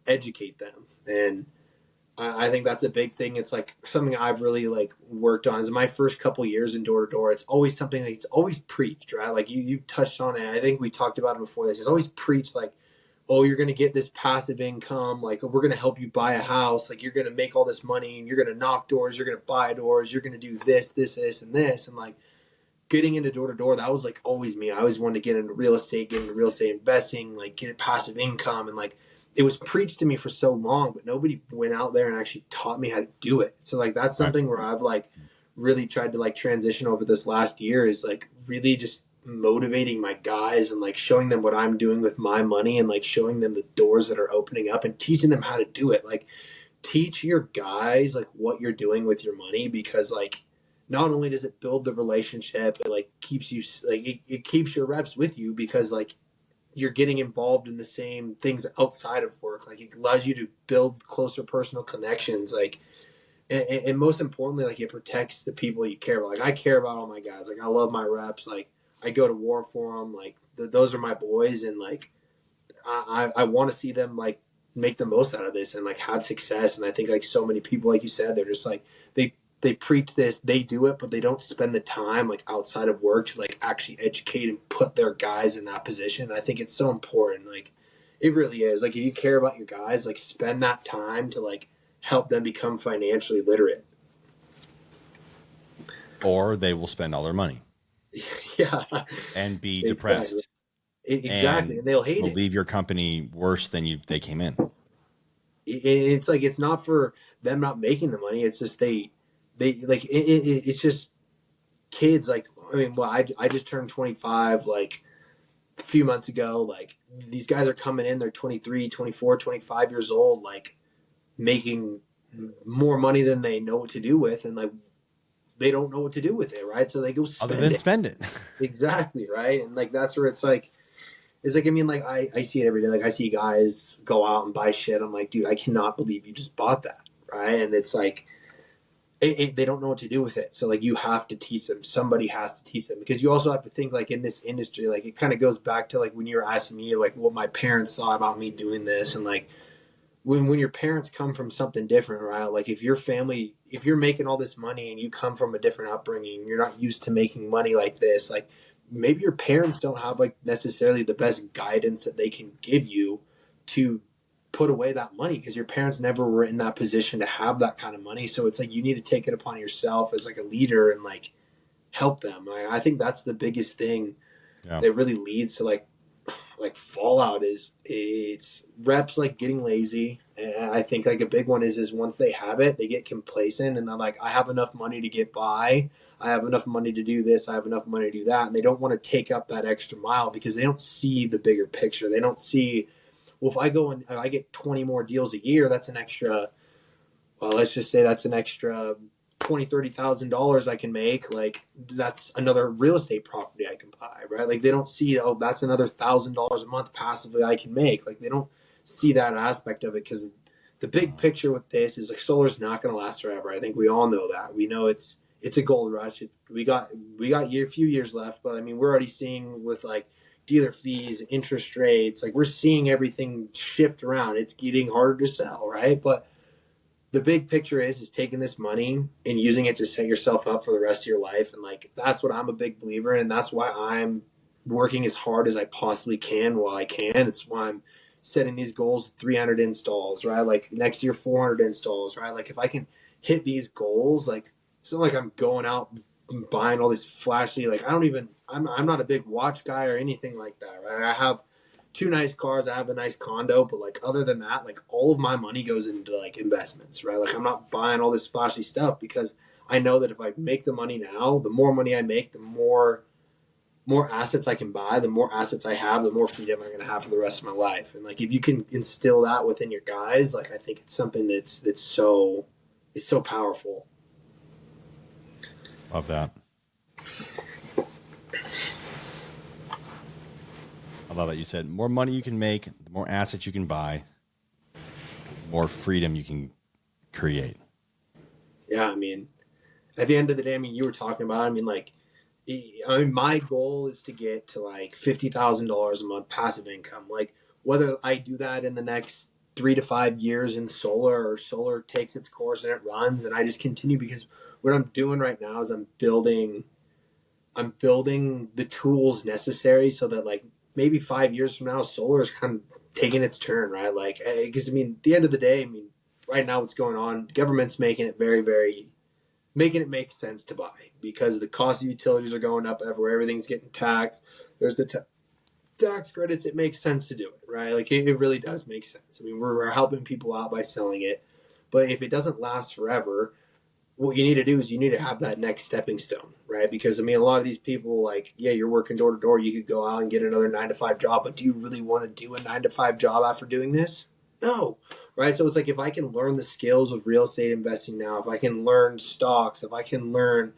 educate them. And I think that's a big thing. It's like something I've really like worked on is my first couple years in door to door. It's always something that's always preached, right? Like you touched on it. I think we talked about it before this. It's always preached like, oh, you're going to get this passive income. Like we're going to help you buy a house. Like you're going to make all this money and you're going to knock doors. You're going to buy doors. You're going to do this, and this. And like, getting into door to door, that was like always me. I always wanted to get into real estate, get into real estate investing, like get a passive income. And like it was preached to me for so long, but nobody went out there and actually taught me how to do it. So like that's something where I've like really tried to like transition over this last year is like really just motivating my guys and like showing them what I'm doing with my money and like showing them the doors that are opening up and teaching them how to do it. Like teach your guys like what you're doing with your money, because like not only does it build the relationship, it like keeps you like it keeps your reps with you because like you're getting involved in the same things outside of work. Like it allows you to build closer personal connections. Like and most importantly, like it protects the people you care about. Like I care about all my guys. Like I love my reps. Like I go to war for them. Like those are my boys, and like I want to see them like make the most out of this and like have success. And I think like so many people, like you said, they're just like they preach this, they do it, but they don't spend the time like outside of work to like actually educate and put their guys in that position. And I think it's so important. Like it really is. Like if you care about your guys, like spend that time to like help them become financially literate. Or they will spend all their money. Yeah. And be depressed. Exactly. And they'll hate it. Leave your company worse than they came in. it's like, it's not for them not making the money. It's just they like it's just kids. Like, I mean, well, I just turned 25 like a few months ago. Like, these guys are coming in, they're 23, 24, 25 years old, like making more money than they know what to do with, and like they don't know what to do with it, right? So they go Other than spend it. Exactly, right? And like that's where it's like, I mean, like I see it every day. Like, I see guys go out and buy shit. I'm like, dude, I cannot believe you just bought that, right? And it's like they don't know what to do with it. So like you have to teach them. Somebody has to teach them, because you also have to think, like, in this industry, like it kind of goes back to like when you were asking me like what my parents thought about me doing this, and like when your parents come from something different, right? Like if your family, if you're making all this money and you come from a different upbringing, you're not used to making money like this, like maybe your parents don't have like necessarily the best guidance that they can give you to put away that money, because your parents never were in that position to have that kind of money. So it's like you need to take it upon yourself as like a leader and like help them. I think that's the biggest thing that really leads to like fallout, is it's reps like getting lazy. And I think like a big one is once they have it, they get complacent and they're like, I have enough money to get by, I have enough money to do this, I have enough money to do that, and they don't want to take up that extra mile because they don't see the bigger picture. They don't see, well, if I go and I get 20 more deals a year, that's an extra, well, let's just say that's an extra $20,000-$30,000 I can make. Like, that's another real estate property I can buy, right? Like, they don't see, oh, that's another $1,000 a month passively I can make. Like, they don't see that aspect of it, because the big picture with this is like solar's not going to last forever. I think we all know that. We know it's a gold rush. We got a few years left, but I mean, we're already seeing with like dealer fees, interest rates, like we're seeing everything shift around. It's getting harder to sell, right? But the big picture is taking this money and using it to set yourself up for the rest of your life. And like, that's what I'm a big believer in. And that's why I'm working as hard as I possibly can while I can. It's why I'm setting these goals, 300 installs, right? Like next year, 400 installs, right? Like if I can hit these goals, like it's not like I'm going out and buying all this flashy, like I'm not a big watch guy or anything like that, right? I have two nice cars, I have a nice condo, but like other than that, like all of my money goes into like investments, right? Like I'm not buying all this flashy stuff, because I know that if I make the money now, the more money I make, the more assets I can buy, the more assets I have, the more freedom I'm going to have for the rest of my life. And like if you can instill that within your guys, like I think it's something that's so powerful. Love that. I love that you said more money you can make, the more assets you can buy, the more freedom you can create. Yeah, I mean, at the end of the day, I mean, you were talking about, I mean, like, my goal is to get to like $50,000 a month passive income. Like, whether I do that in the next 3 to 5 years in solar, or solar takes its course and it runs and I just continue, because what I'm doing right now is I'm building the tools necessary so that like maybe 5 years from now, solar is kind of taking its turn, right? Like, because I mean, at the end of the day, I mean, right now what's going on, government's making it making it make sense to buy, because the cost of utilities are going up everywhere. Everything's getting taxed. There's the tax credits. It makes sense to do it, right? Like it really does make sense. I mean, we're helping people out by selling it, but if it doesn't last forever, what you need to do is you need to have that next stepping stone, right? Because I mean, a lot of these people, like, yeah, you're working door to door. You could go out and get another 9-to-5 job, but do you really want to do a 9-to-5 job after doing this? No, right? So it's like, if I can learn the skills of real estate investing now, if I can learn stocks, if I can learn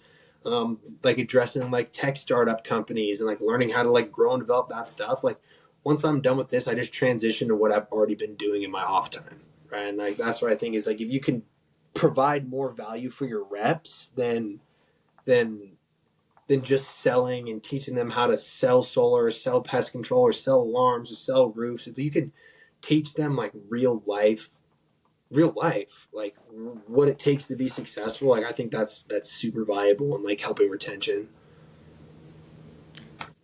like addressing like tech startup companies and like learning how to like grow and develop that stuff, like once I'm done with this, I just transition to what I've already been doing in my off time, right? And like that's what I think is like, if you can provide more value for your reps than just selling and teaching them how to sell solar or sell pest control or sell alarms or sell roofs. If you could teach them like real life, like what it takes to be successful, like I think that's super valuable and like helping retention.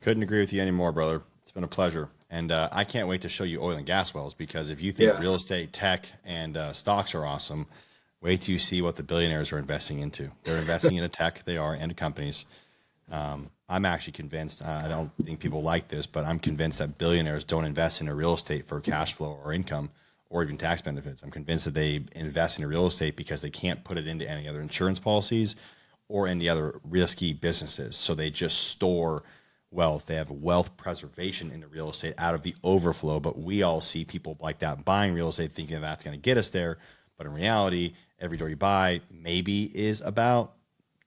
Couldn't agree with you anymore, brother. It's been a pleasure. And I can't wait to show you oil and gas wells, because if you think real estate, tech, and stocks are awesome, wait till you see what the billionaires are investing into. They're investing into tech, they are, and companies. I'm actually convinced, I don't think people like this, but I'm convinced that billionaires don't invest into real estate for cash flow or income or even tax benefits. I'm convinced that they invest in real estate because they can't put it into any other insurance policies or any other risky businesses. So they just store wealth. They have wealth preservation into real estate out of the overflow. But we all see people like that buying real estate thinking that's going to get us there. But in reality, every door you buy maybe is about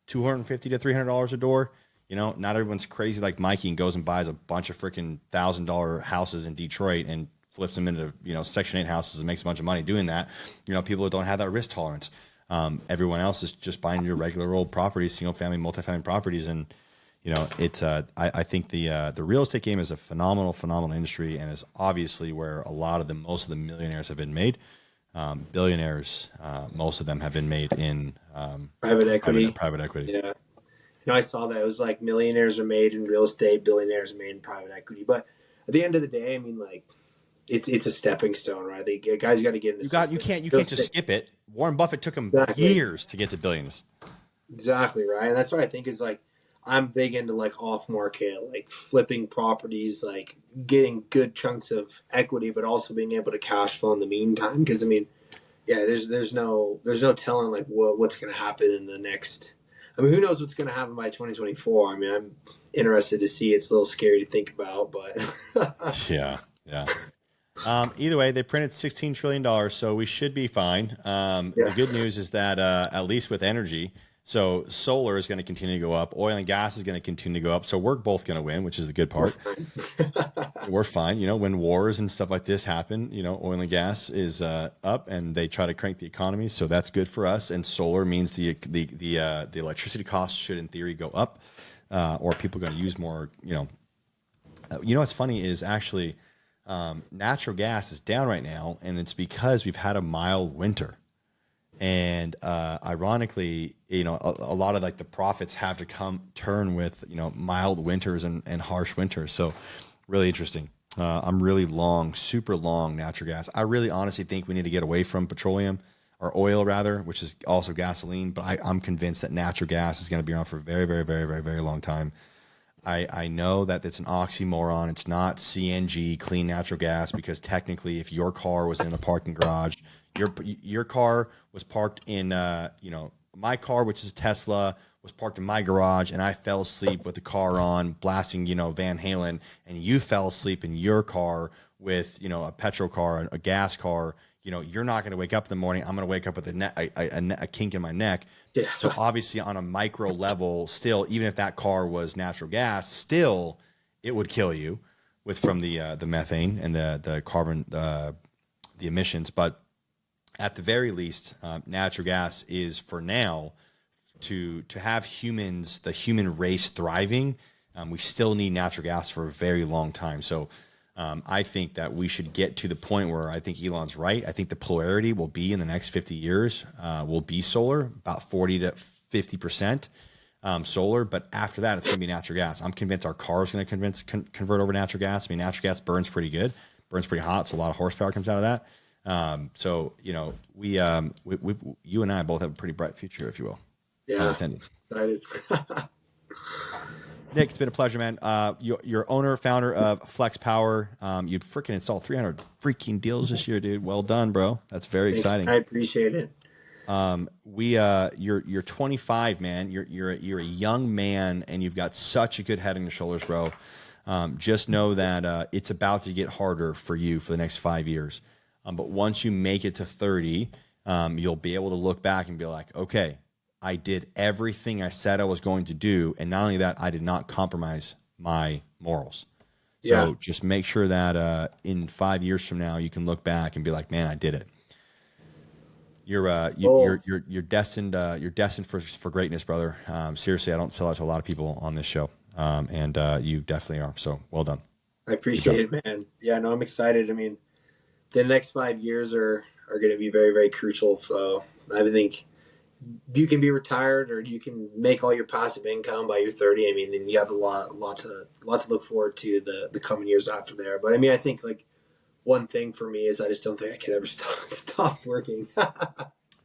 $250 to $300 a door. You know, not everyone's crazy like Mikey and goes and buys a bunch of freaking $1,000 houses in Detroit and flips them into, you know, Section 8 houses and makes a bunch of money doing that. You know, people that don't have that risk tolerance. Everyone else is just buying your regular old properties, single family, multifamily properties. And, you know, it's, I think the real estate game is a phenomenal industry, and is obviously where most of the millionaires have been made. Billionaires, most of them have been made in private equity. Private equity. Yeah. You know, I saw that it was like millionaires are made in real estate, billionaires are made in private equity. But at the end of the day, I mean, like, it's a stepping stone, right? The guys got to get into. You can't just skip it. Warren Buffett took him years to get to billions. Exactly, right. And that's what I think is, like, I'm big into like off market, like flipping properties, like getting good chunks of equity, but also being able to cash flow in the meantime. Because I mean, yeah, there's no telling like what's going to happen in the next. I mean, who knows what's going to happen by 2024? I mean, I'm interested to see. It's a little scary to think about, but yeah. Either way, they printed $16 trillion, so we should be fine. The good news is that at least with energy, so solar is going to continue to go up, oil and gas is going to continue to go up. So we're both going to win, which is the good part. We're fine. You know, when wars and stuff like this happen, you know, oil and gas is up, and they try to crank the economy. So that's good for us. And solar means the electricity costs should, in theory, go up, or people are going to use more. You know, what's funny is actually natural gas is down right now, and it's because we've had a mild winter. And ironically, you know, a lot of like the profits have to turn with, you know, mild winters and harsh winters. So really interesting. I'm really super long natural gas. I really honestly think we need to get away from petroleum, or oil rather, which is also gasoline. But I'm convinced that natural gas is going to be around for a very, very, very, very, very long time. I know that it's an oxymoron. It's not CNG, clean natural gas, because technically if your car was in a parking garage, your car was parked in, you know, my car, which is a Tesla, was parked in my garage, and I fell asleep with the car on, blasting, you know, Van Halen, and you fell asleep in your car with, you know, a petrol car, a gas car. You know, you're not going to wake up in the morning. I'm going to wake up with a kink in my neck. Yeah. So obviously on a micro level, still, even if that car was natural gas, still it would kill you from the methane and the carbon, the emissions. But at the very least, natural gas is, for now, to have the human race thriving. We still need natural gas for a very long time. So I think that we should get to the point where I think Elon's right. I think the polarity will be in the next 50 years will be solar, about 40 to 50% solar. But after that, it's going to be natural gas. I'm convinced our car is going to convert over to natural gas. I mean, natural gas burns pretty good, burns pretty hot. So a lot of horsepower comes out of that. So, you know, we you and I both have a pretty bright future, if you will. Yeah. Excited. Nick, it's been a pleasure, man. You're owner, founder of Flex Power. You freaking installed 300 freaking deals this year, dude. Well done, bro. That's very exciting. I appreciate it. You're 25, man. You're a young man, and you've got such a good head on your shoulders, bro. Just know that it's about to get harder for you for the next 5 years. But once you make it to 30, you'll be able to look back and be like, okay, I did everything I said I was going to do. And not only that, I did not compromise my morals. So just make sure that in 5 years from now, you can look back and be like, man, I did it. You're destined for greatness, brother. Seriously, I don't sell out to a lot of people on this show. And you definitely are. So well done. I appreciate it, man. Yeah, no, I'm excited. I mean, the next 5 years are going to be very, very crucial. So I think you can be retired or you can make all your passive income by your 30. I mean, then you have a lot to look forward to the coming years after there. But I mean, I think like one thing for me is I just don't think I can ever stop working.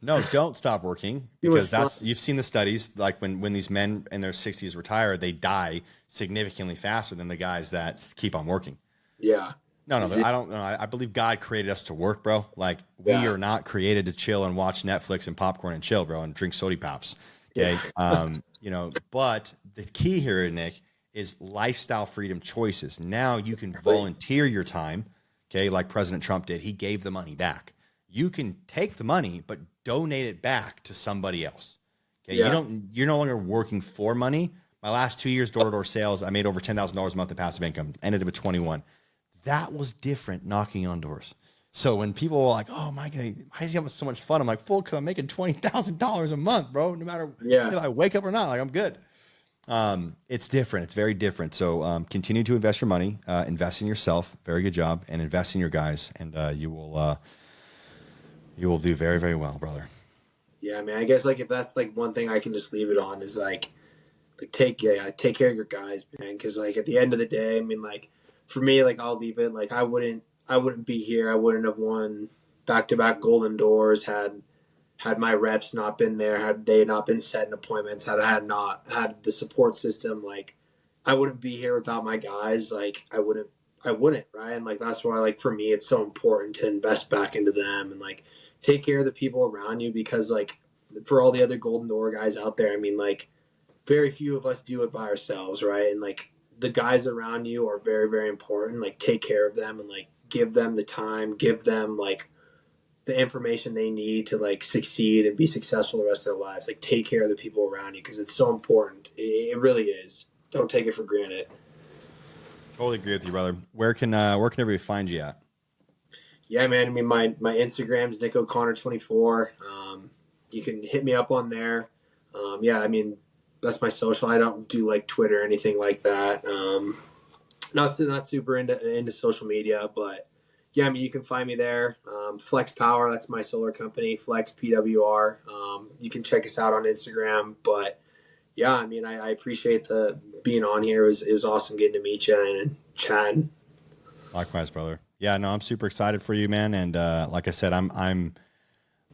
No, don't stop working, because you've seen the studies, like when these men in their 60s retire, they die significantly faster than the guys that keep on working. Yeah. No, Is it, I don't know. I believe God created us to work, bro. Like we yeah, are not created to chill and watch Netflix and popcorn and chill, bro, and drink soda pops. yeah, Okay. But the key here, Nick, is lifestyle freedom choices. Now you can volunteer your time. Okay. Like President Trump did. He gave the money back. You can take the money, but donate it back to somebody else. Okay. yeah, You're no longer working for money. My last 2 years door-to-door sales, I made over $10,000 a month in passive income, ended up at 21. That was different knocking on doors. So when people were like, "Oh my God, why is he having so much fun?" I'm like, "Full, cause I'm making $20,000 a month, bro. No matter yeah. if I wake up or not, like I'm good." It's different. It's very different. So continue to invest your money, invest in yourself. Very good job, and invest in your guys, and you will do very, very well, brother. Yeah, I mean, I guess like if that's like one thing I can just leave it on is like take care of your guys, man. Because like at the end of the day, I mean, like for me, like I'll leave it. Like I wouldn't be here. I wouldn't have won back to back Golden Doors had my reps not been there, had they not been setting appointments, had I had not had the support system. Like I wouldn't be here without my guys. Like I wouldn't, right? And like that's why like for me it's so important to invest back into them and like take care of the people around you because like for all the other Golden Door guys out there, I mean like very few of us do it by ourselves, right? And like the guys around you are very, very important. Like take care of them and like give them the time, give them like the information they need to like succeed and be successful the rest of their lives. Like take care of the people around you because it's so important. It really is. Don't take it for granted. Totally agree with you, brother. Where can everybody find you at? Yeah, man. I mean, my Instagram's Nick O'Connor 24. You can hit me up on there. Yeah, I mean, that's my social. I don't do like Twitter or anything like that. Not super into social media, but yeah, I mean, you can find me there. Flex Power, that's my solar company, Flex PWR. You can check us out on Instagram. But yeah, I mean, I appreciate the being on here. It was awesome getting to meet you and chat. Likewise, brother. Yeah, no, I'm super excited for you, man. And like I said, I'm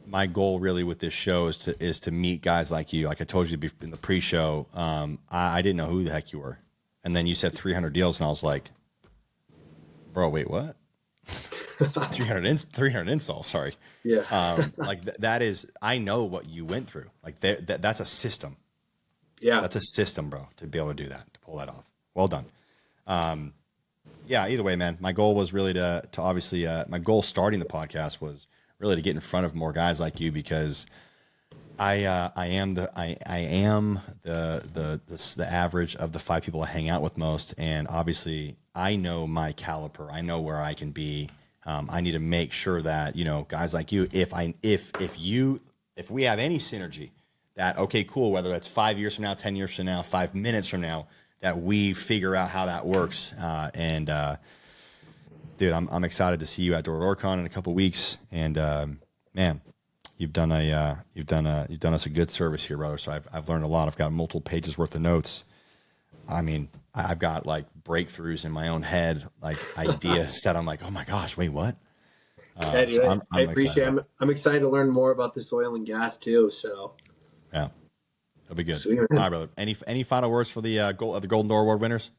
my goal really with this show is to meet guys like you. Like I told you in the pre-show, I didn't know who the heck you were, and then you said 300 deals, and I was like, bro, wait, what? 300 installs. Sorry. Yeah. Like that is, I know what you went through. Like that's a system. Yeah. That's a system, bro, to be able to do that, to pull that off. Well done. Yeah, either way, man, my goal was really to obviously, my goal starting the podcast was really to get in front of more guys like you because I am the average of the 5 people I hang out with most. And obviously I know my caliper. I know where I can be. I need to make sure that, guys like you, if we have any synergy that, okay, cool, whether that's 5 years from now, 10 years from now, 5 minutes from now, that we figure out how that works. Dude, I'm excited to see you at DoorCon in a couple weeks. And man, you've done us a good service here, brother. So I've learned a lot. I've got multiple pages worth of notes. I mean, I've got like breakthroughs in my own head, like ideas that I'm like, oh my gosh, wait, what? Yeah, dude, So I appreciate it. I'm excited to learn more about this oil and gas too. So yeah, that'll be good. Sweet, All right, brother. Any final words for the Golden Door Award winners?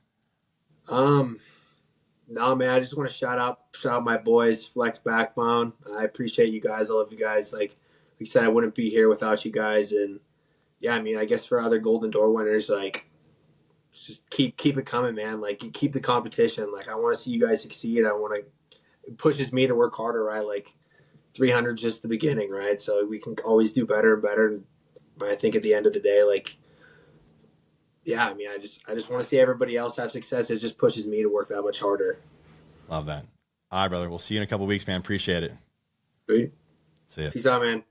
No, man, I just want to shout out my boys, Flex Backbone. I appreciate you guys. I love you guys. Like I said, I wouldn't be here without you guys. And yeah, I mean, I guess for other Golden Door winners, like just keep it coming, man. Like keep the competition. Like I want to see you guys succeed. It pushes me to work harder, right? Like 300 is just the beginning, right? So we can always do better and better. But I think at the end of the day, like, yeah, I mean, I just want to see everybody else have success. It just pushes me to work that much harder. Love that. All right, brother. We'll see you in a couple weeks, man. Appreciate it. Sweet. See ya. Peace out, man.